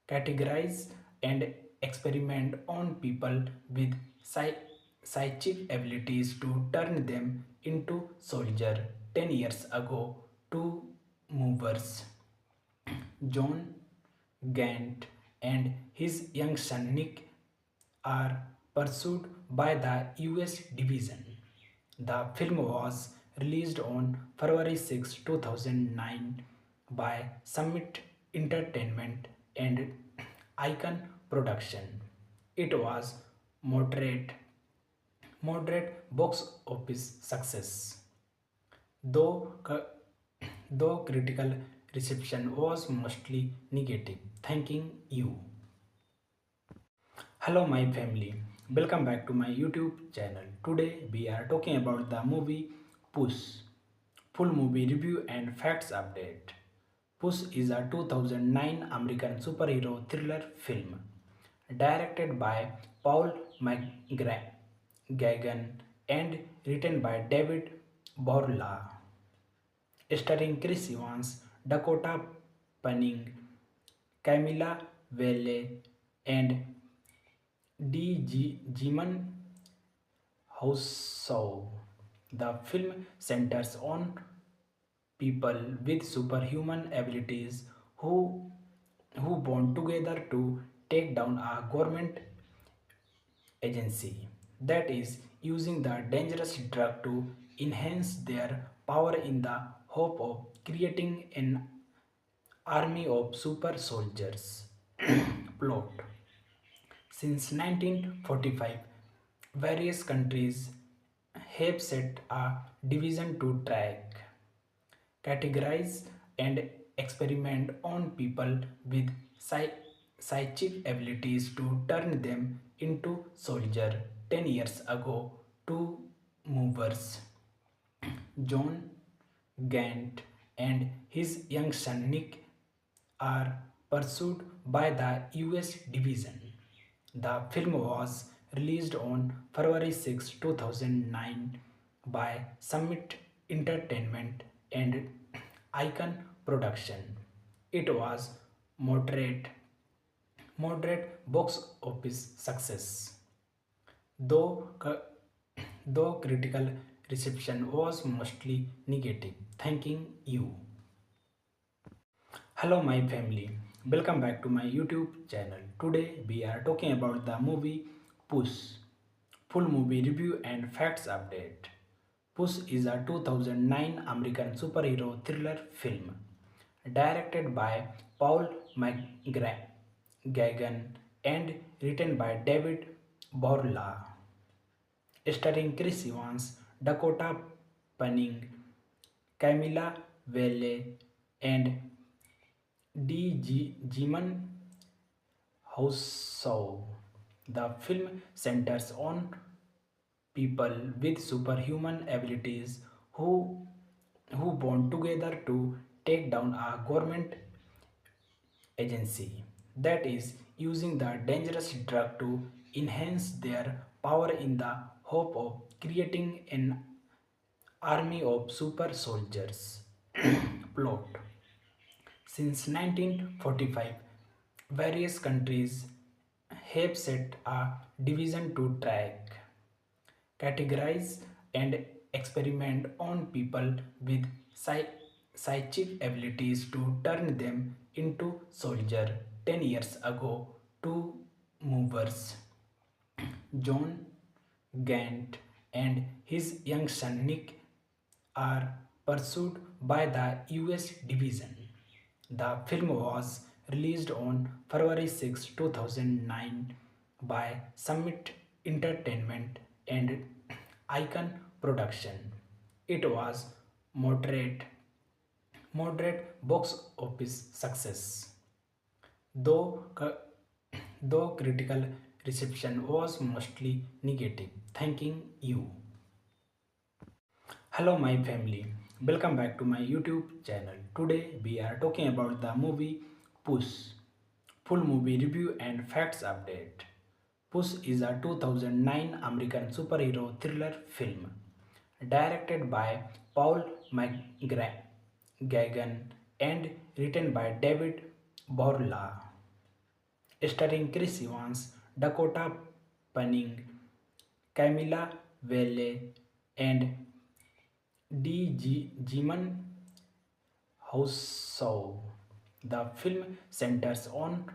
categorize, and experiment on people with psychic abilities to turn them into soldier. 10 years ago, two movers, John Gant and his young son Nick, are pursued by the US division. The film was released on February 6, 2009 by Summit Entertainment and Icon Production. It was moderate moderate box office success, though though critical reception was mostly negative. Thanking you. Hello my family, welcome back to my YouTube channel. Today we are talking about the movie Puss. Full movie review and facts update. Puss is a 2009 American superhero thriller film directed by Paul McGuigan and written by David Borla, starring Chris Evans, Dakota Fanning, Camila Velle, and Jimon Houseau. The film centers on people with superhuman abilities who bond together to take down a government agency that is using the dangerous drug to enhance their power in the hope of creating an army of super soldiers. Plot. Since 1945, various countries have set a division to track, categorize, and experiment on people with psychic abilities to turn them into soldier. 10 years ago, two movers, John Gant and his young son Nick, are pursued by the US division. The film was released on February 6, 2009 by Summit Entertainment and Icon Production. It was moderate moderate box office success, though though critical reception was mostly negative. Thanking you. Hello my family, welcome back to my YouTube channel. Today we are talking about the movie Puss. Full movie review and facts update. Puss is a 2009 American superhero thriller film directed by Paul McGuigan and written by David Borla, starring Chris Evans, Dakota Fanning, Camila Velle, and Jimon Houseau. The film centers on people with superhuman abilities who bond together to take down a government agency that is using the dangerous drug to enhance their power in the hope of creating an army of super soldiers. Plot. Since 1945, various countries have set a division to track, categorize, and experiment on people with psychic abilities to turn them into soldier. 10 years ago, two movers, John Gant and his young son Nick, are pursued by the US division. The film was released on February 6, 2009 by Summit Entertainment and Icon Production. It was moderate box office success, though though critical reception was mostly negative. Thanking you. Hello my family, welcome back to my YouTube channel. Today we are talking about the movie Puss. Full movie review and facts update. Puss is a 2009 American superhero thriller film directed by Paul McGuigan and written by David Borla, starring Chris Evans, Dakota Fanning, Camila Velle, and Jiman Houseau. The film centers on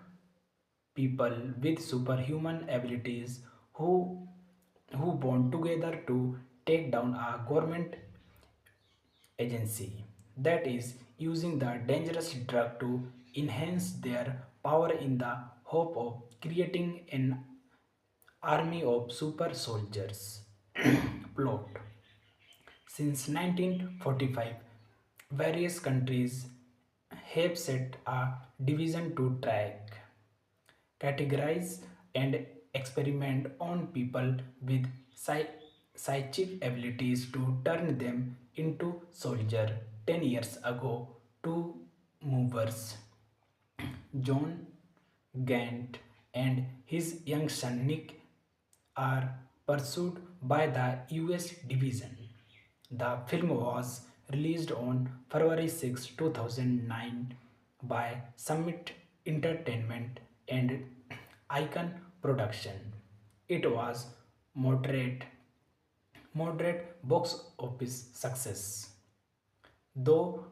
people with superhuman abilities who who bond together to take down a government agency that is using the dangerous drug to enhance their power in the hope of creating an army of super soldiers. Plot. Since 1945, various countries have set a division to track, categorize, and experiment on people with psychic abilities to turn them into soldier. 10 years ago, two movers, John Gant and his young son Nick, are pursued by the US division. The film was released on February 6, 2009 by Summit Entertainment and Icon Production. It was moderate moderate box office success, though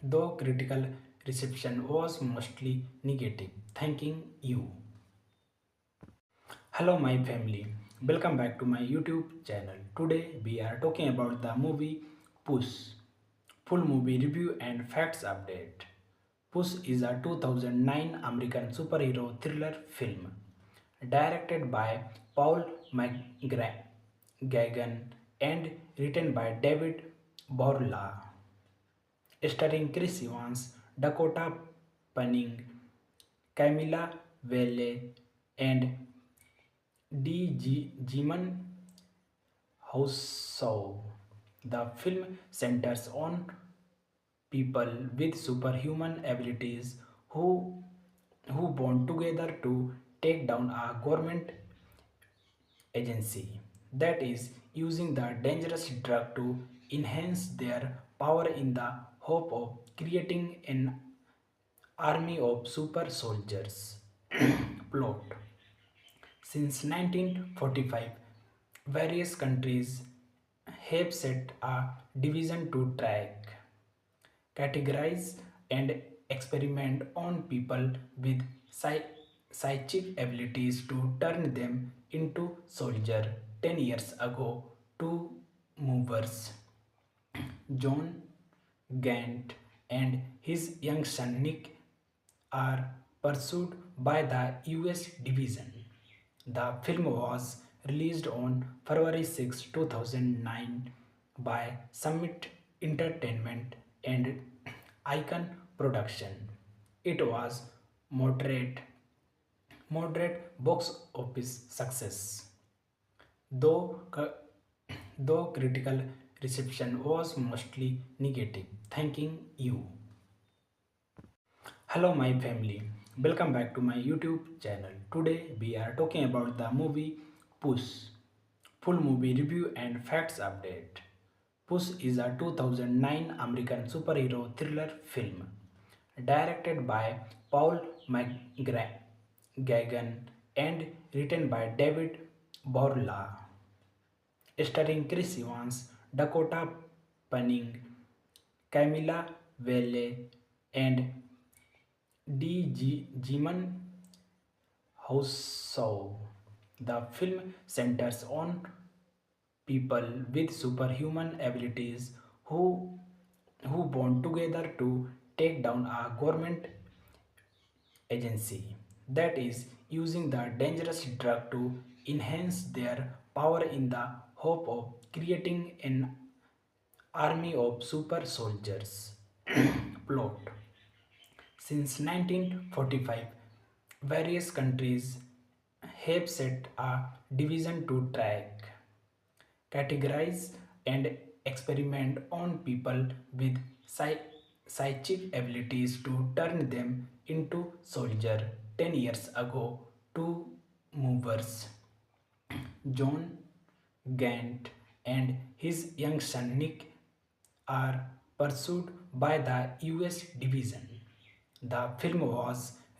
though critical reception was mostly negative. Thanking you. Hello my family, welcome back to my YouTube channel. Today we are talking about the movie Puss. Full movie review and facts update. Puss is a 2009 American superhero thriller film directed by Paul McGuigan and written by David Borla, starring Chris Evans, Dakota Fanning, Camila Velle, and Jiman Houseau. The film centers on people with superhuman abilities who bond together to take down a government agency that is using the dangerous drug to enhance their power in the hope of creating an army of super soldiers. Plot. Since 1945, various countries have set a division to track, categorize, and experiment on people with psychic abilities to turn them into soldiers. 10 years ago, two movers, John Gant and his young son Nick, are pursued by the US division. The film was released on February 6, 2009 by Summit Entertainment and Icon Production. It was moderate moderate box office success, though though critical reception was mostly negative. Thanking you. Hello my family, welcome back to my YouTube channel. Today we are talking about the movie Puss. Full movie review and facts update. Puss is a 2009 American superhero thriller film directed by Paul McGuigan and written by David Borla, starring Chris Evans, Dakota Fanning, Camila Velle, and Jiman Houseau. The film centers on people with superhuman abilities who bond together to take down a government agency that is using the dangerous drug to enhance their power in the hope of creating an army of super soldiers. Plot. Since 1945, various countries have set a division to track, categorize, and experiment on people with psychic abilities to turn them into soldiers. 10 years ago, two movers, John Gant and his young son Nick, are pursued by the US division. The film was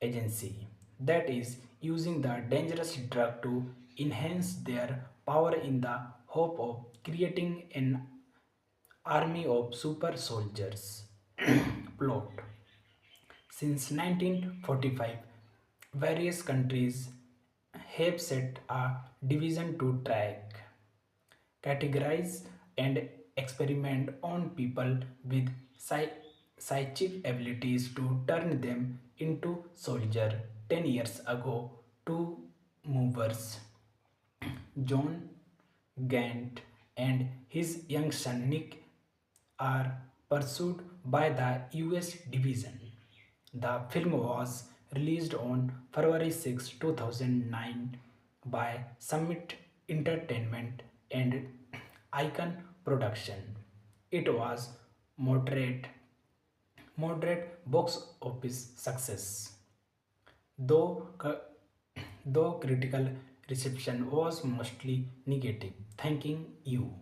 agency, that is, using the dangerous drug to enhance their power in the hope of creating an army of super soldiers. Plot. Since 1945, various countries have set a division to track, categorize, and experiment on people with psychic abilities to turn them into soldiers. 10 years ago, two movers, John Gant and his young son Nick, are pursued by the US division. The film was released on February 6, 2009 by Summit Entertainment and Icon Production. It was moderate moderate box office success, though though critical reception was mostly negative. Thanking you.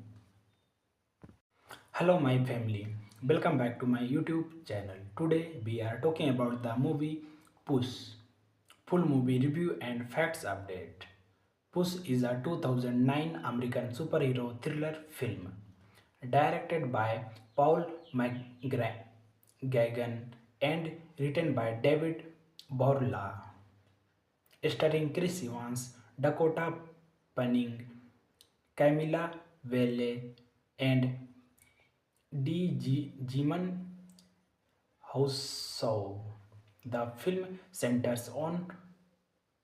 Hello, my family. Welcome back to my YouTube channel. Today we are talking about the movie Puss. Full movie review and facts update. Puss is a 2009 American superhero thriller film directed by Paul McGuigan and written by David Borla, starring Chris Evans, Dakota Fanning, Camila Velle, and Jimon Houseau. The film centers on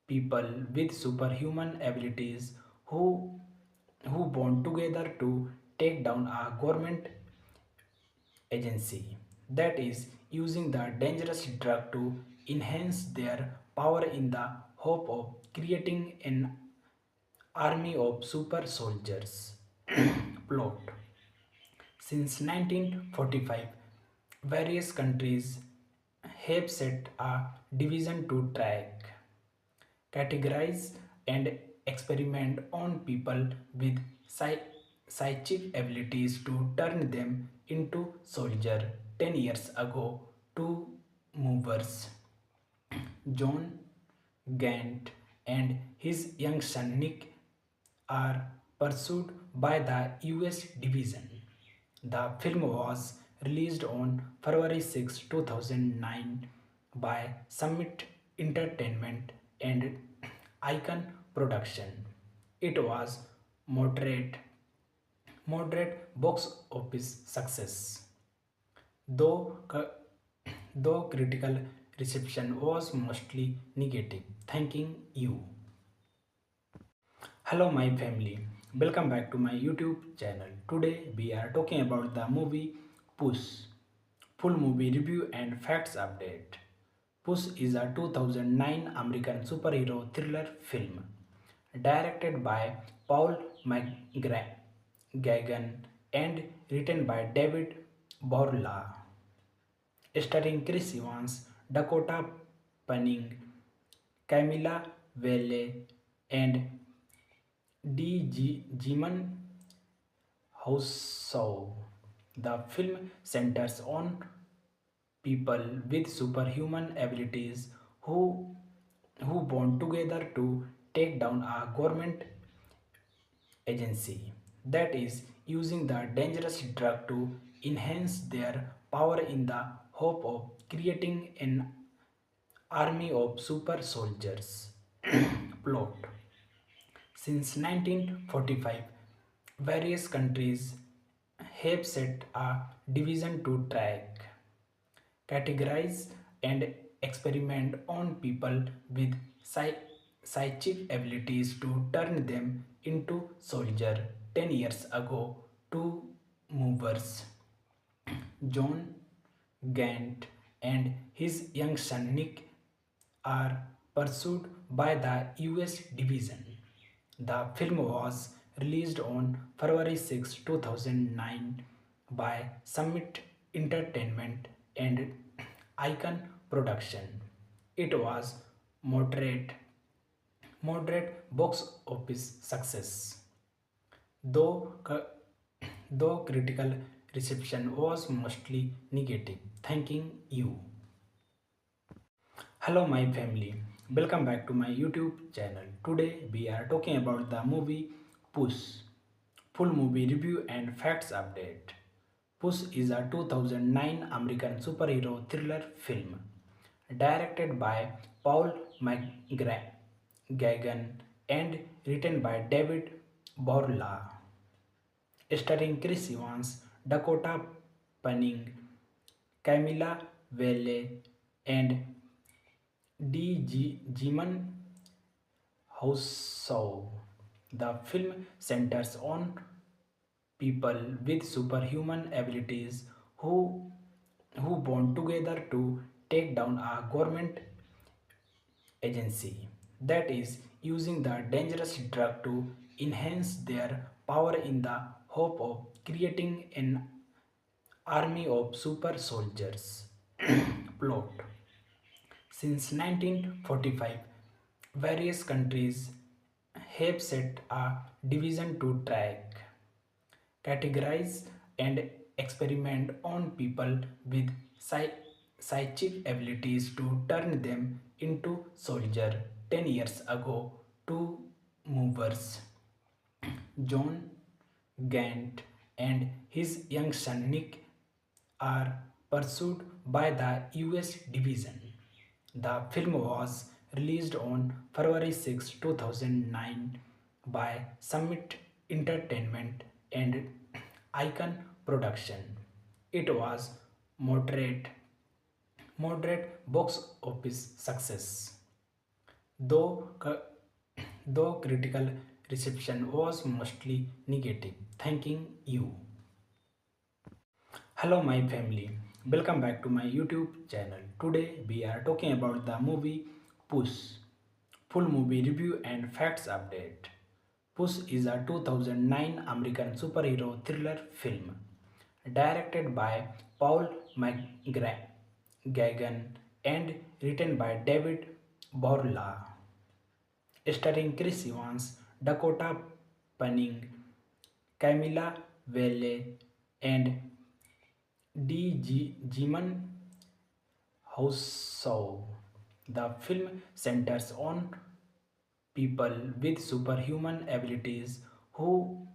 people with superhuman abilities who bond together to take down a government agency that is using the dangerous drug to enhance their power in the hope of creating an army of super soldiers. Plot. Since 1945, various countries have set a division to track, categorize, and experiment on people with psychic abilities to turn them into soldier. 10 years ago, two movers, John Gant and his young son Nick, are pursued by the US division. The film was released on February 6, 2009 by Summit Entertainment and Icon Production. It was moderate moderate box office success, though though critical reception was mostly negative. Thanking you. Hello my family, welcome back to my YouTube channel. Today we are talking about the movie Puss. Full movie review and facts update. Puss is a 2009 American superhero thriller film directed by Paul McGuigan and written by David Borla, starring Chris Evans, Dakota Fanning, Camila Velle, and Jimon Houseau. The film centers on people with superhuman abilities who bond together to take down a government agency that is using the dangerous drug to enhance their power in the hope of creating an army of super soldiers. Plot. Since 1945, various countries have set a division to track, categorize, and experiment on people with psychic abilities to turn them into soldier. 10 years ago, two movers, John Gant and his young son Nick, are pursued by the US division. The film was released on February 6, 2009 by Summit Entertainment and Icon Production. It was moderate moderate box office success, though though critical reception was mostly negative. Thanking you. Hello my family, welcome back to my YouTube channel. Today we are talking about the movie Puss. Full movie review and facts update. Puss is a 2009 American superhero thriller film directed by Paul McGuigan and written by David Borla, starring Chris Evans, Dakota Fanning, Camila Velle, and Jimon Houseau. The film centers on people with superhuman abilities who bond together to take down a government agency that is using the dangerous drug to enhance their power in the hope of creating an army of super soldiers. Plot. Since 1945, various countries have set a division to track, categorize, and experiment on people with psychic abilities to turn them into soldier. 10 years ago, two movers, John Gant and his young son Nick, are pursued by the US division. The film was released on February 6, 2009 by Summit Entertainment and Icon Production. It was moderate moderate box office success, though though critical reception was mostly negative. Thanking you. Hello, my family. Welcome back to my YouTube channel. Today we are talking about the movie Puss. Full movie review and facts update. Puss is a 2009 American superhero thriller film directed by Paul McGuigan and written by David Borla, starring Chris Evans, Dakota Fanning, Camila Velle, and Jimon Houseau. The film centers on people with superhuman abilities who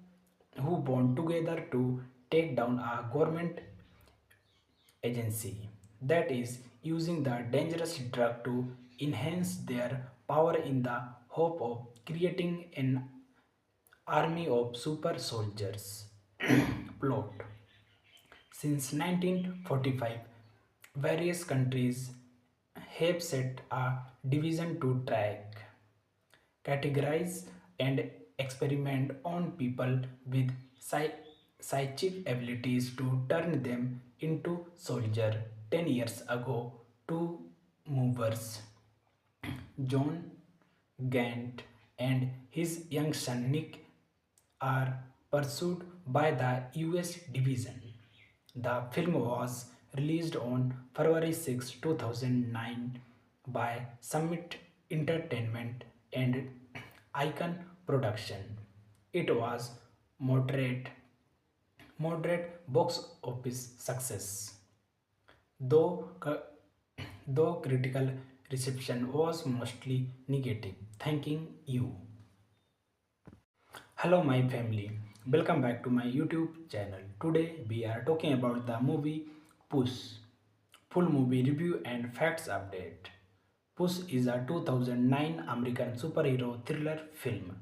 bond together to take down a government agency that is using the dangerous drug to enhance their power in the hope of creating an army of super soldiers. Plot. Since 1945, various countries have set a division to track, categorize, and experiment on people with psychic abilities to turn them into soldiers. 10 years ago, two movers, John Gant and his young son Nick, are pursued by the US division. The film was released on February 6, 2009 by Summit Entertainment and Icon Production. It was moderate moderate box office success, though though critical reception was mostly negative. Thanking you. Hello, my family. Welcome back to my YouTube channel. Today we are talking about the movie Puss. Full movie review and facts update. Puss is a 2009 American superhero thriller film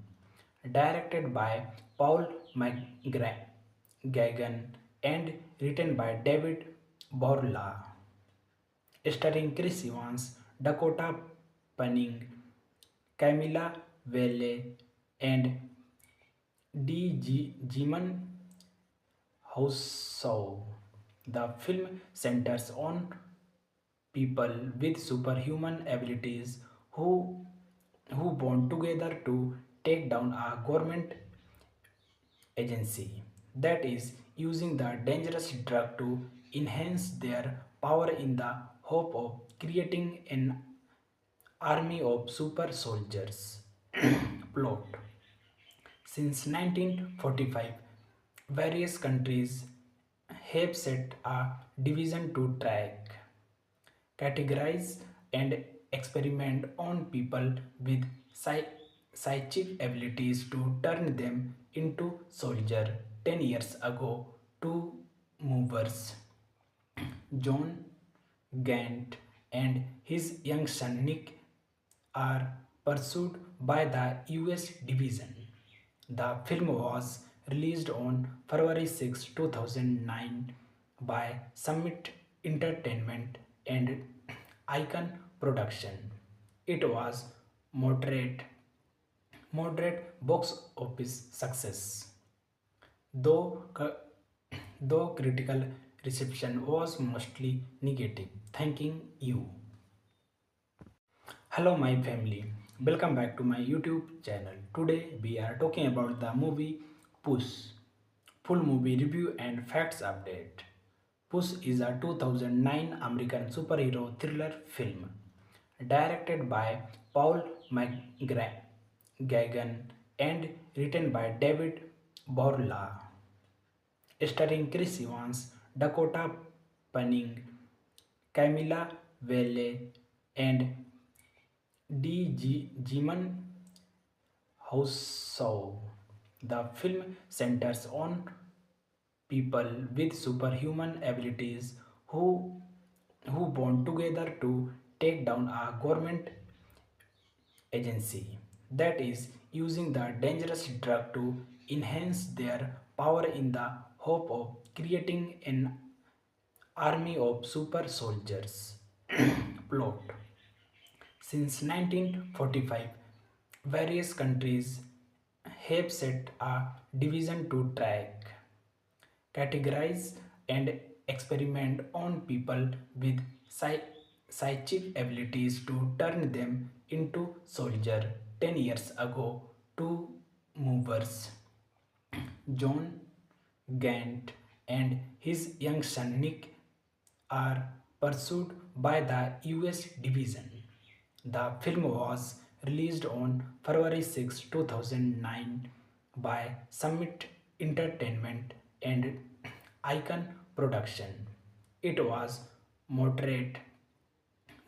directed by Paul McGuigan and written by David Borla, starring Chris Evans, Dakota Fanning, Camila Velle, and Jimon Houseau. The film centers on people with superhuman abilities who bond together to take down a government agency that is using the dangerous drug to enhance their power in the hope of creating an army of super soldiers. Plot. Since 1945, various countries have set a division to track, categorize, and experiment on people with psychic abilities to turn them into soldiers. 10 years ago, two movers, John Gant and his young son Nick, are pursued by the US division. The film was released on February 6, 2009 by Summit Entertainment and Icon Production. It was moderate moderate box office success, though though critical reception was mostly negative. Thanking you. Hello, my family. Welcome back to my YouTube channel. Today we are talking about the movie Puss. Full movie review and facts update. Puss is a 2009 American superhero thriller film directed by Paul McGuigan and written by David Borla, starring Chris Evans, Dakota Fanning, Camila Velle, and Jimon Houseau. The film centers on people with superhuman abilities who bond together to take down a government agency that is using the dangerous drug to enhance their power in the hope of creating an army of super soldiers. Plot. Since 1945, various countries have set a division to track, categorize, and experiment on people with psychic abilities to turn them into soldiers. 10 years ago, two movers, John Gant and his young son Nick, are pursued by the US division. The film was released on February 6, 2009 by Summit Entertainment and Icon Production. It was moderate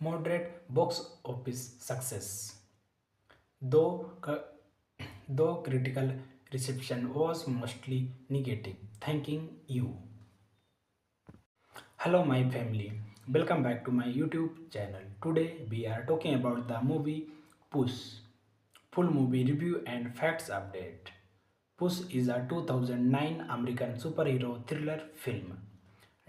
moderate box office success. Though, though critical reception was mostly negative. Thanking you. Hello, my family. Welcome back to my YouTube channel. Today we are talking about the movie Puss. Full movie review and facts update. Puss is a 2009 American superhero thriller film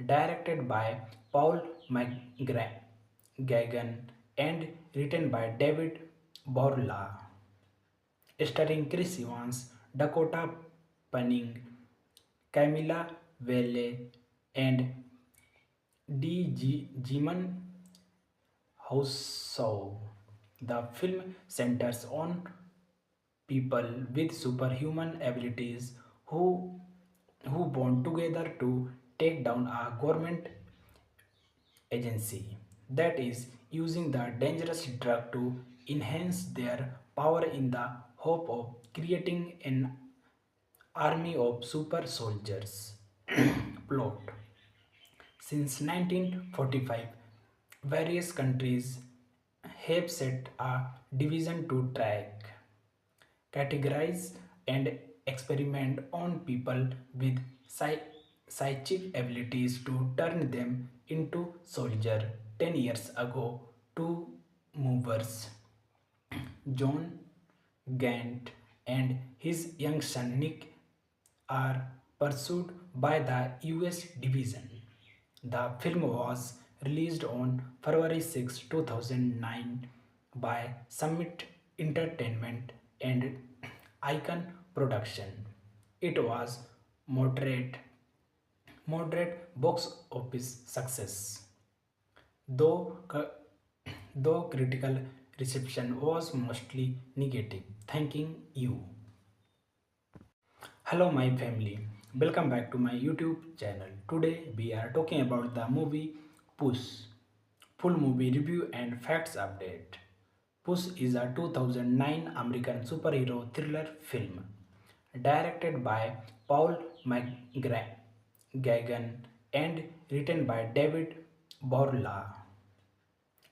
directed by Paul McGuigan and written by David Borla, starring Chris Evans, Dakota Fanning, Camila Velle, and Jimon Houseau. The film centers on people with superhuman abilities who bond together to take down a government agency that is using the dangerous drug to enhance their power in the hope of creating an army of super soldiers. Plot. Since 1945, various countries have set a division to track, categorize, and experiment on people with psychic abilities to turn them into soldiers. 10 years ago, two movers, John Gant and his young son Nick, are pursued by the US division. The film was released on February 6, 2009 by Summit Entertainment and Icon Production. It was moderate moderate box office success. Though though critical reception was mostly negative. Thanking you. Hello, my family. Welcome back to my YouTube channel. Today we are talking about the movie Puss. Full movie review and facts update. Puss is a 2009 American superhero thriller film directed by Paul McGuigan and written by David Borla,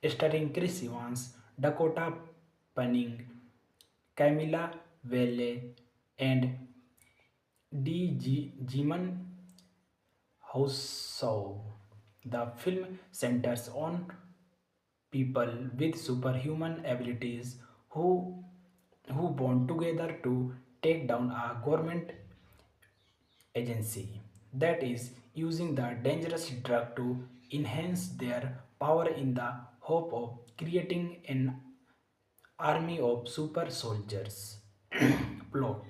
starring Chris Evans, Dakota Fanning, Camila Velle, and Jimon Houseau. The film centers on people with superhuman abilities who bond together to take down a government agency that is using the dangerous drug to enhance their power in the hope of creating an army of super soldiers. Plot.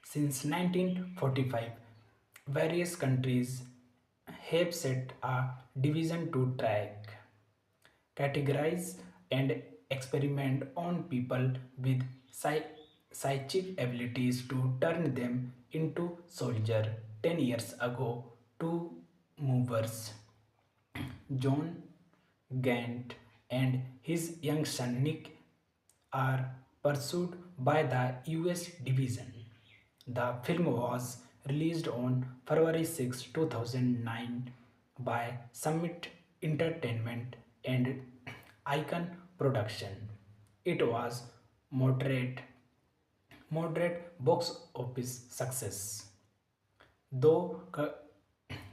Since 1945, various countries have set a division to track, categorize, and experiment on people with psychic abilities to turn them into soldiers. 10 years ago, two movers, John Gant and his young son Nick, are pursued by the US division. The film was released on February 6, 2009 by Summit Entertainment and Icon Production. It was moderate box office success. Though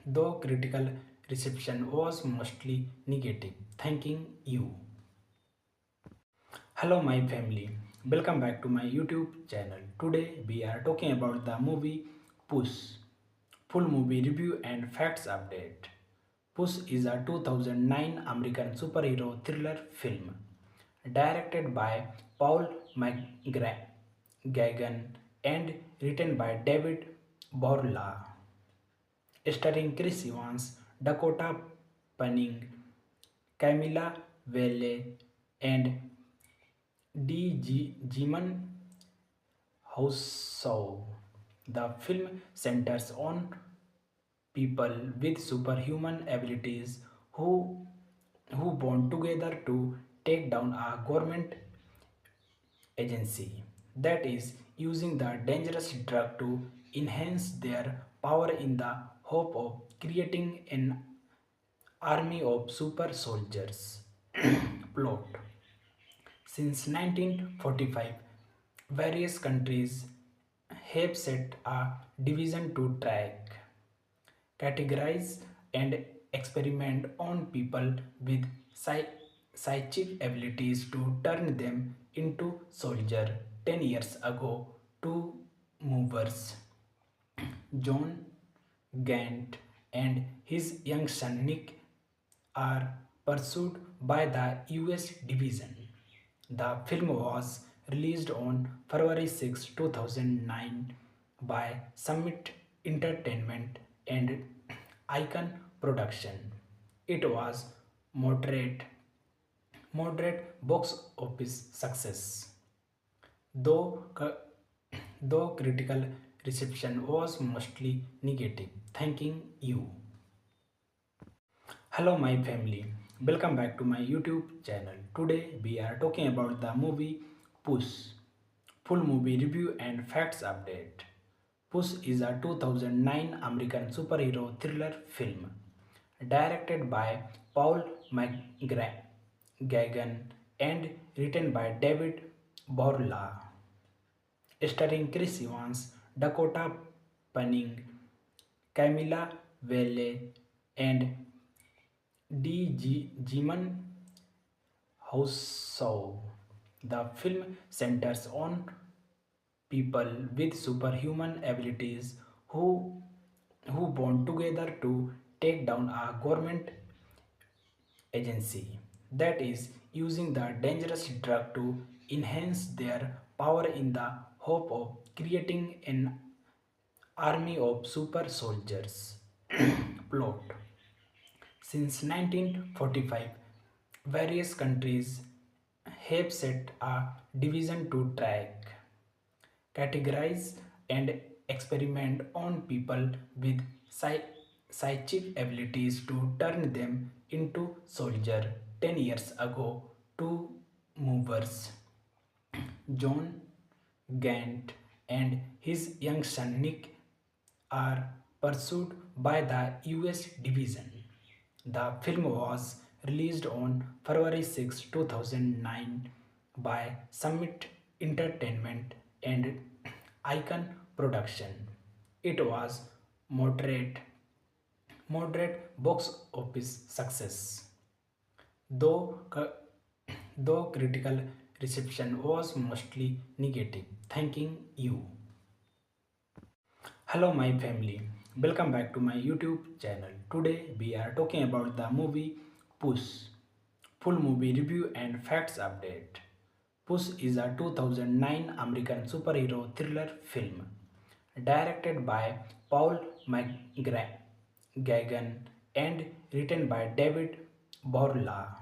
though critical reception was mostly negative. Thanking you. Hello, my family. Welcome back to my YouTube channel. Today we are talking about the movie Puss. Full movie review and facts update. Puss is a 2009 American superhero thriller film directed by Paul McGuigan and written by David Borla, starring Chris Evans, Dakota Fanning, Camila Velle, and Jiman Houseau. The film centers on people with superhuman abilities who who bond together to take down a government agency that is using the dangerous drug to enhance their power in the hope of creating an army of super soldiers. Plot. Since 1945, various countries have set a division to track, categorize, and experiment on people with psychic abilities to turn them into soldiers. 10 years ago, two movers, John Gant and his young son Nick, are pursued by the US division. The film was released on February 6, 2009 by Summit Entertainment and Icon Production. It was moderate moderate box office success. Though, though critical reception was mostly negative. Thanking you. Hello, my family. Welcome back to my YouTube channel. Today we are talking about the movie Puss. Full movie review and facts update. Puss is a 2009 American superhero thriller film directed by Paul McGuigan and written by David Borla, starring Chris Evans, Dakota Fanning, Camila Velle, and Jiman Houseau. The film centers on people with superhuman abilities who bond together to take down a government agency that is using the dangerous drug to enhance their power in the hope of creating an army of super soldiers. Plot. Since 1945, various countries have set a division to track, categorize, and experiment on people with psychic abilities to turn them into soldiers. 10 years ago, two movers, John Gant and his young son Nick, are pursued by the US division. The film was released on February 6, 2009 by Summit Entertainment and Icon Production. It was moderate moderate box office success. Though though critical reception was mostly negative. Thanking you. Hello, my family. Welcome back to my YouTube channel. Today we are talking about the movie Puss. Full movie review and facts update. Puss is a 2009 American superhero thriller film directed by Paul McGuigan and written by David Borla,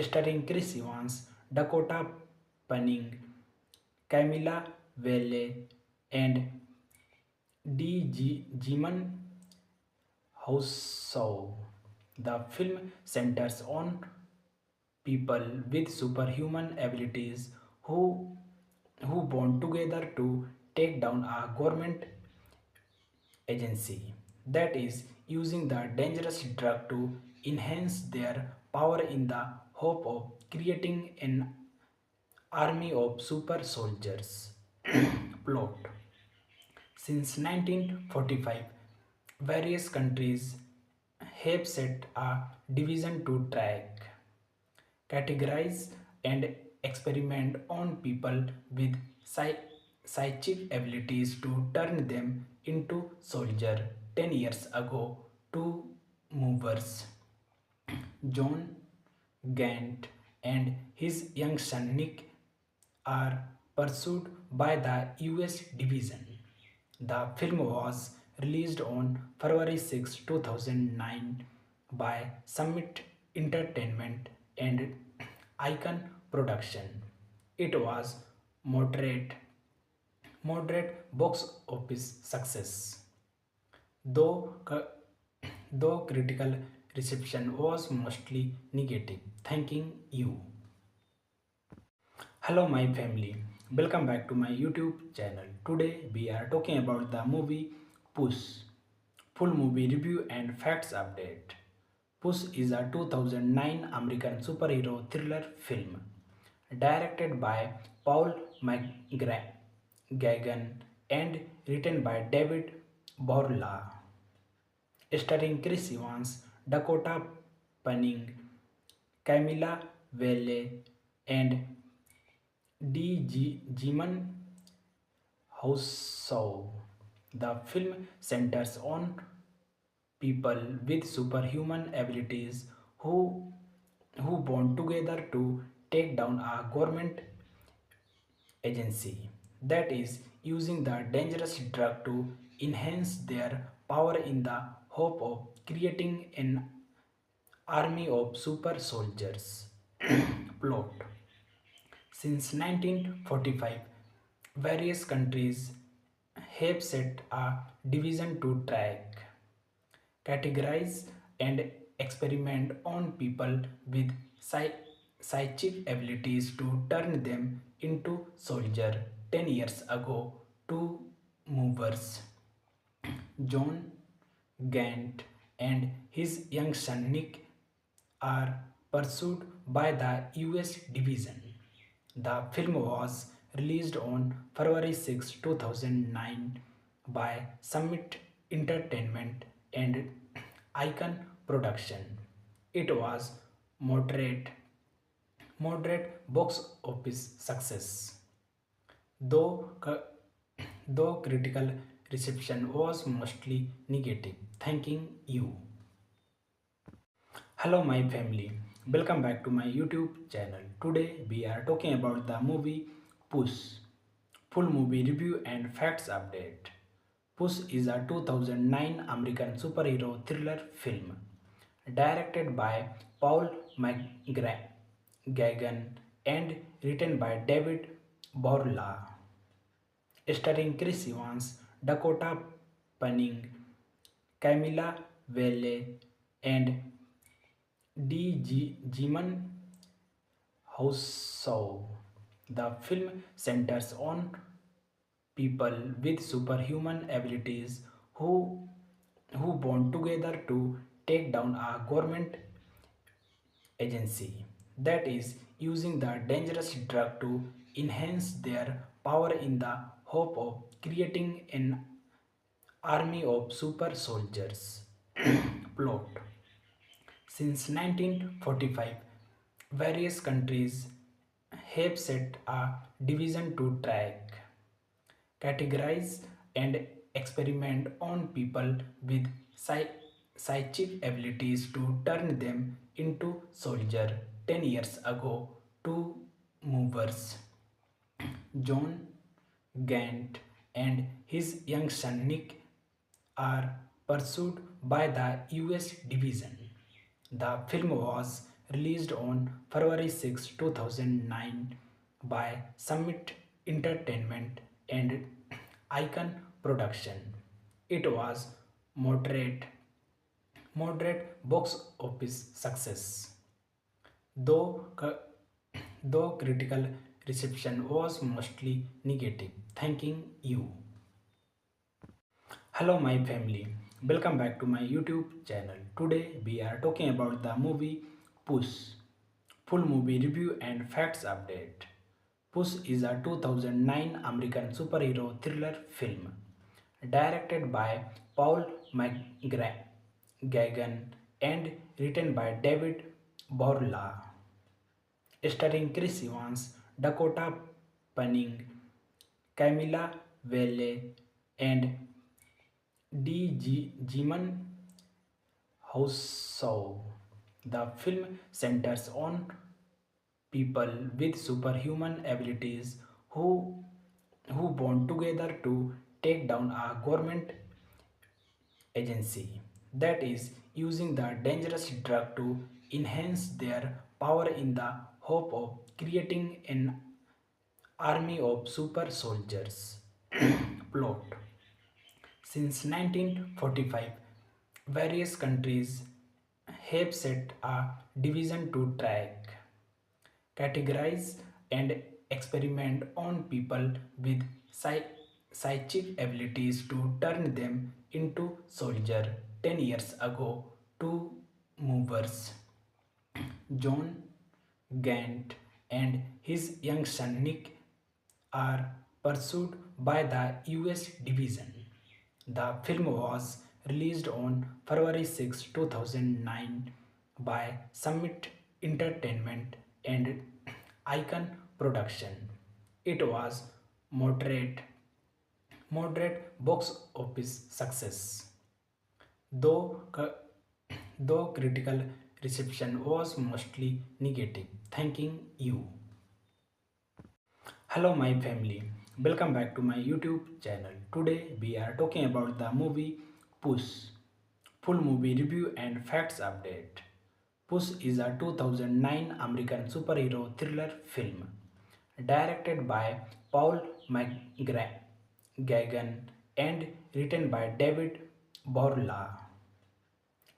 starring Chris Evans, Dakota Fanning, Camila Velle, and Jiman Houseau. The film centers on people with superhuman abilities who bond together to take down a government agency that is using the dangerous drug to enhance their power in the hope of creating an army of super soldiers. Plot. Since 1945, various countries have set a division to track, categorize, and experiment on people with psychic abilities to turn them into soldiers. 10 years ago, two movers, John Gant and his young son Nick, are pursued by the US division. The film was released on February 6, 2009 by Summit Entertainment and Icon Production. It was moderate moderate box office success. Though, though critical reception was mostly negative. Thanking you. Hello, my family. Welcome back to my YouTube channel. Today we are talking about the movie Puss. Full movie review and facts update. Puss is a 2009 American superhero thriller film directed by Paul McGuigan and written by David Borla, starring Chris Evans, Dakota Fanning, Camila Velle, and Jimon Houseau. The film centers on people with superhuman abilities who bond together to take down a government agency that is using the dangerous drug to enhance their power in the hope of creating an army of super soldiers. Plot. Since 1945, various countries have set a division to track, categorize, and experiment on people with psychic abilities to turn them into soldiers. 10 years ago, two movers, John Gant and his young son Nick, are pursued by the US division. The film was released on February 6, 2009 by Summit Entertainment and Icon Production. It was moderate moderate box office success. Though, though critical reception was mostly negative. Thanking you. Hello, my family. Welcome back to my YouTube channel. Today we are talking about the movie Puss. Full movie review and facts update. Puss is a 2009 American superhero thriller film directed by Paul McGuigan and written by David Borla, starring Chris Evans, Dakota Fanning, Camila Velle, and Jimon Houseau. The film centers on people with superhuman abilities who bond together to take down a government agency that is using the dangerous drug to enhance their power in the hope of creating an army of super soldiers. Plot. Since 1945, various countries have set a division to track, categorize, and experiment on people with psychic abilities to turn them into soldiers. 10 years ago, two movers, John Gant and his young son Nick, are pursued by the US division. The film was released on February 6, 2009 by Summit Entertainment and Icon Production. It was moderate box office success. Though, though critical reception was mostly negative. Thanking you. Hello, my family. Welcome back to my YouTube channel. Today we are talking about the movie Puss. Full movie review and facts update. Puss is a 2009 American superhero thriller film directed by Paul McGuigan and written by David Borla, starring Chris Evans, Dakota Fanning, Camila Velle, and Jimon Houseau. The film centers on people with superhuman abilities who bond together to take down a government agency that is using the dangerous drug to enhance their power in the hope of creating an army of super soldiers. Plot. Since 1945, various countries have set a division to track, categorize, and experiment on people with psychic abilities to turn them into soldiers. 10 years ago, two movers, John Gant and his young son Nick, are pursued by the US division. The film was released on February 6, 2009 by Summit Entertainment and Icon Production. It was moderate moderate box office success, though though critical reception was mostly negative. Thanking you. Hello my family, welcome back to my YouTube channel. Today we are talking about the movie Puss. Full movie review and facts update. Puss is a 2009 American superhero thriller film directed by Paul McGuigan and written by David Borla,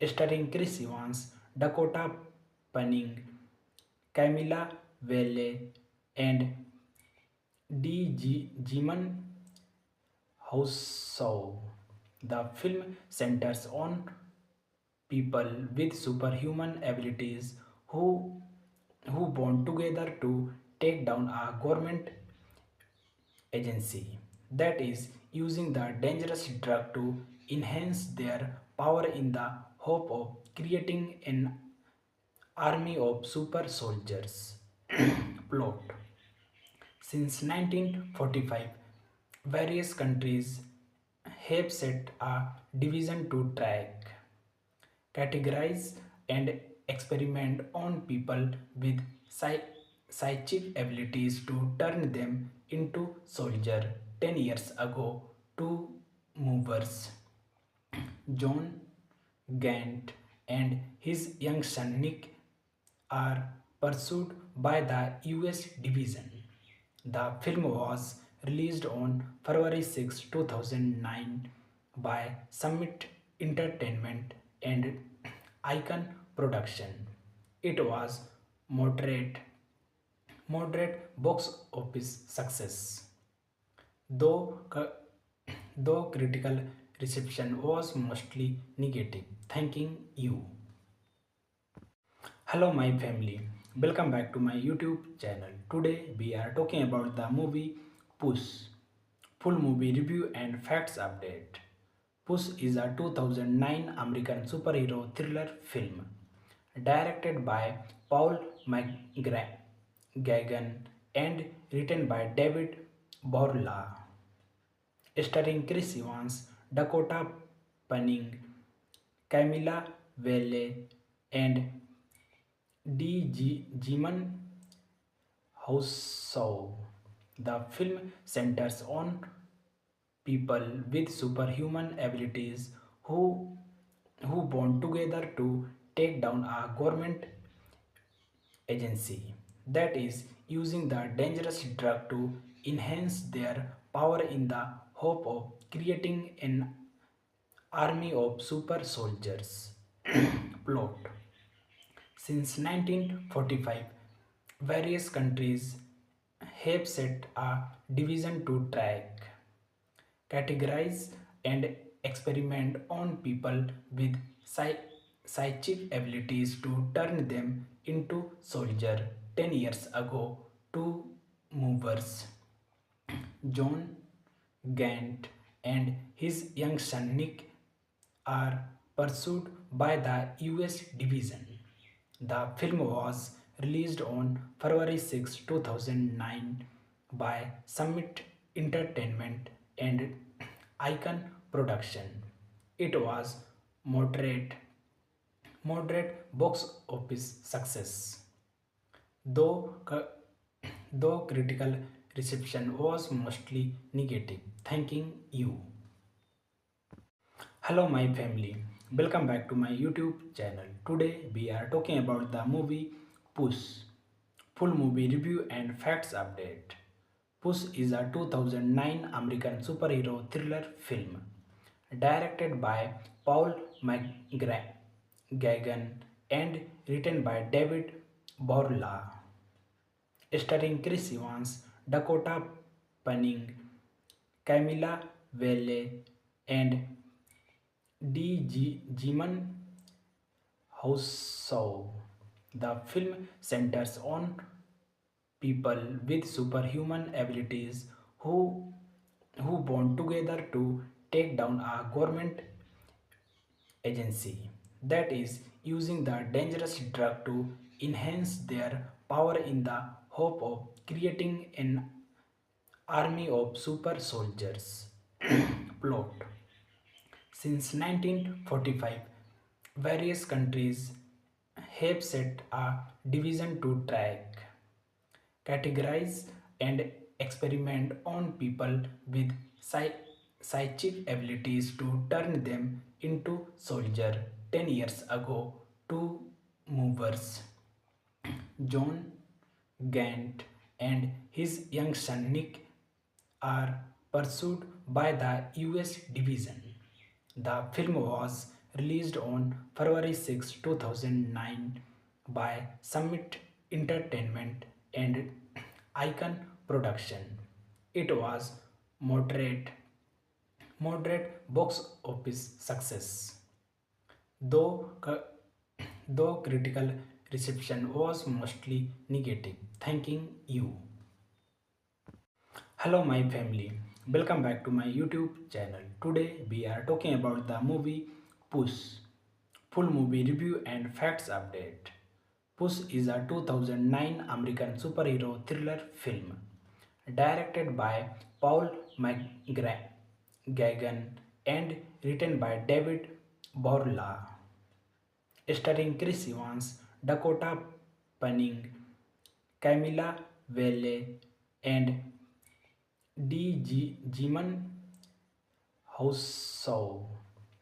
starring Chris Evans, Dakota Fanning, Camila Velle, and Jimon Houseau. The film centers on people with superhuman abilities who bond together to take down a government agency that is using the dangerous drug to enhance their power in the hope of creating an army of super soldiers. Plot. Since 1945, various countries have set a division to track, categorize, and experiment on people with psychic abilities to turn them into soldiers. 10 years ago, two movers, John Gant and his young son Nick, are pursued by the US division. The film was released on February 6, 2009 by Summit Entertainment and Icon Production. It was moderate moderate box office success, though though critical reception was mostly negative. Thanking you. Hello my family, welcome back to my YouTube channel. Today we are talking about the movie Puss. Full movie review and facts update. Puss is a 2009 American superhero thriller film directed by Paul McGuigan and written by David Borla, starring Chris Evans, Dakota Fanning, Camila Velle, and Jimon Houseau. The film centers on people with superhuman abilities who bond together to take down a government agency that is using the dangerous drug to enhance their power in the hope of creating an army of super soldiers. Plot. Since 1945, various countries have set a division to track, categorize, and experiment on people with psychic abilities to turn them into soldiers. 10 years ago, two movers, John Gant and his young son Nick, are pursued by the US division. The film was released on February 6, 2009 by Summit Entertainment and Icon Production. It was moderate moderate box office success, though though critical reception was mostly negative. Thanking you. Hello, my family. Welcome back to my YouTube channel. Today we are talking about the movie Puss. Full movie review and facts update. Puss is a 2009 American superhero thriller film directed by Paul McGuigan and written by David Borla, starring Chris Evans, Dakota Fanning, Camila Velle, and Jiman Houseau. The film centers on people with superhuman abilities who bond together to take down a government agency that is using the dangerous drug to enhance their power in the hope of creating an army of super soldiers. Plot. Since 1945, various countries have set a division to track, categorize, and experiment on people with psychic abilities to turn them into soldiers. 10 years ago, two movers, John Gant and his young son Nick, are pursued by the US division. The film was released on February 6, 2009 by Summit Entertainment and Icon Production. It was moderate moderate box office success, though though critical reception was mostly negative. Thanking you. Hello, my family. Welcome back to my YouTube channel. Today we are talking about the movie Puss. Full movie review and facts update. Puss is a 2009 American superhero thriller film directed by Paul McGuigan and written by David Borla, starring Chris Evans, Dakota Fanning, Camila Velle, and Jiman Houseau.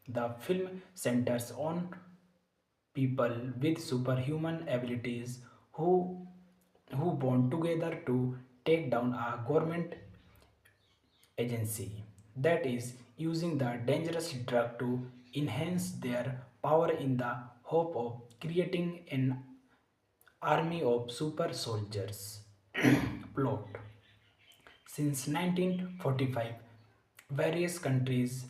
The film centers on people with superhuman abilities who bond together to take down a government agency that is using the dangerous drug to enhance their power in the hope of creating an army of super soldiers. Plot. Since 1945, various countries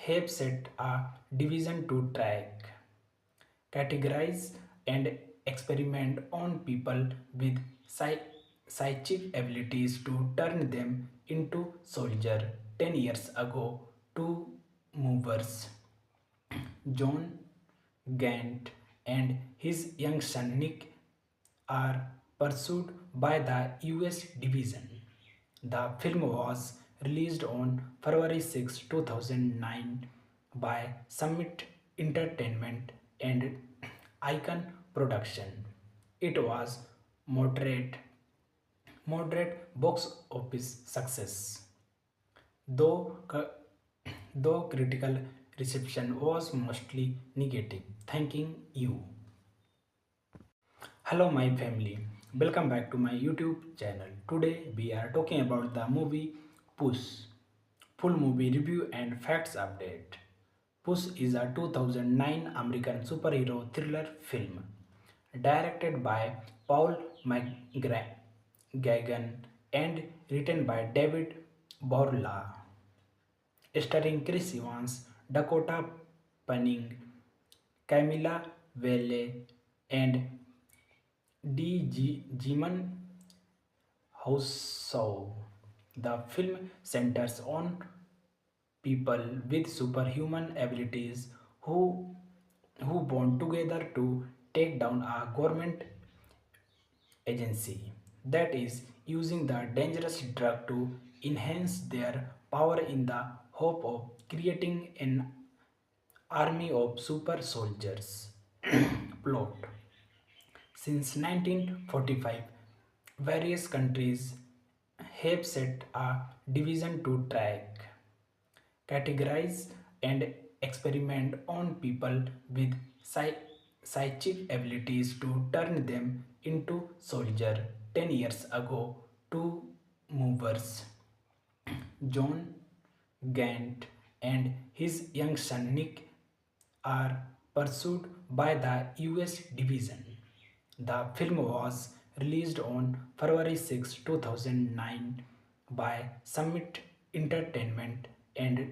have set a division to track, categorize, and experiment on people with psychic abilities to turn them into soldiers. 10 years ago, two movers, John Gant and his young son Nick, are pursued by the US division. The film was released on February 6, 2009 by Summit Entertainment and Icon Production. It was moderate moderate box office success, though though critical reception was mostly negative. Thanking you. Hello, my family. Welcome back to my YouTube channel. Today we are talking about the movie Puss. Full movie review and facts update. Puss is a 2009 American superhero thriller film directed by Paul McGuigan and written by David Borla, starring Chris Evans, Dakota Fanning, Camila Velle, and Jiman Houseau. The film centers on people with superhuman abilities who bond together to take down a government agency that is using the dangerous drug to enhance their power in the hope of creating an army of super soldiers. Plot. Since 1945, various countries have set a division to track, categorize, and experiment on people with psychic abilities to turn them into soldier. 10 years ago, two movers, John Gant and his young son Nick, are pursued by the US division. The film was released on February 6, 2009 by Summit Entertainment and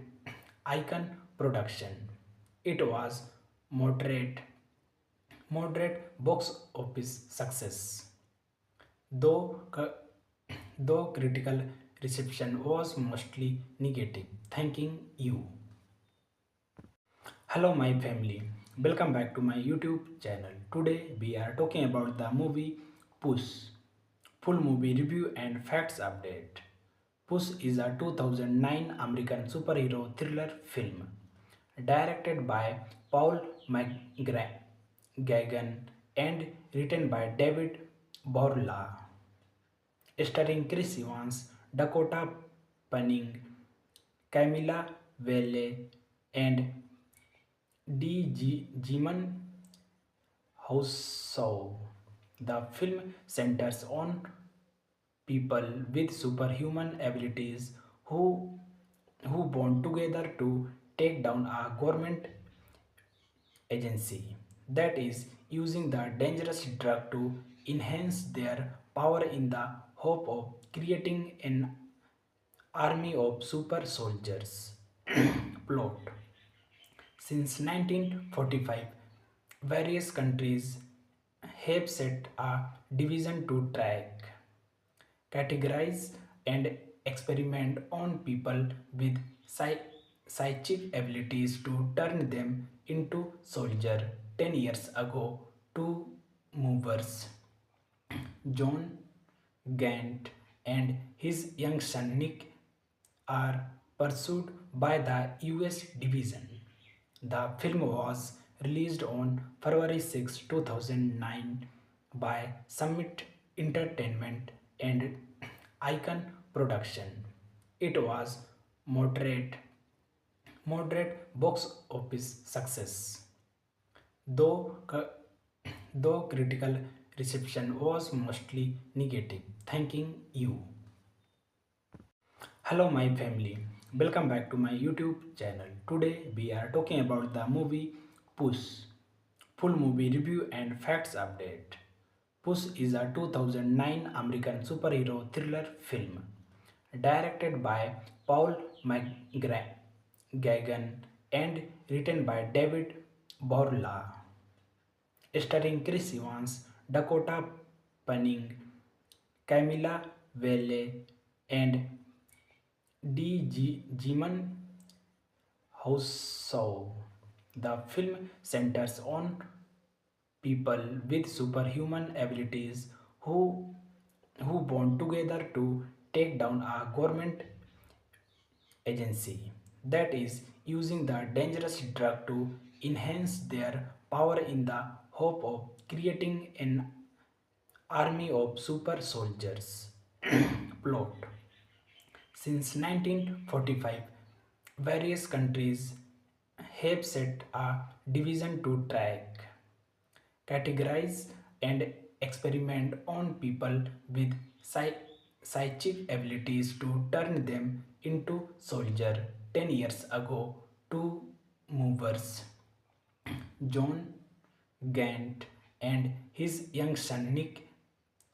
Icon Production. It was moderate moderate box office success, though though critical reception was mostly negative. Thanking you. Hello, my family. Welcome back to my YouTube channel. Today we are talking about the movie Puss. Full movie review and facts update. Puss is a 2009 American superhero thriller film directed by Paul McGuigan and written by David Borla, starring Chris Evans, Dakota Fanning, Camila Velle, and Jimon Houseau. The film centers on people with superhuman abilities who bond together to take down a government agency that is using the dangerous drug to enhance their power in the hope of creating an army of super soldiers. Plot. Since 1945, various countries have set a division to track, categorize, and experiment on people with psychic abilities to turn them into soldiers. 10 years ago, two movers, John Gant and his young son Nick, are pursued by the US division. The film was released on February 6, 2009 by Summit Entertainment and Icon Production. It was moderate moderate box office success, though though critical reception was mostly negative. Thanking you. Hello, my family. Welcome back to my YouTube channel. Today we are talking about the movie Puss. Full movie review and facts update. Puss is a 2009 American superhero thriller film directed by Paul McGuigan and written by David Borla, starring Chris Evans, Dakota Fanning, Camila Velle, and Jimon Houseau. The film centers on people with superhuman abilities who bond together to take down a government agency that is using the dangerous drug to enhance their power in the hope of creating an army of super soldiers. Plot. Since 1945, various countries have set a division to track, categorize, and experiment on people with psychic abilities to turn them into soldiers. 10 years ago, two movers, John Gant and his young son Nick,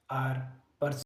are pursuing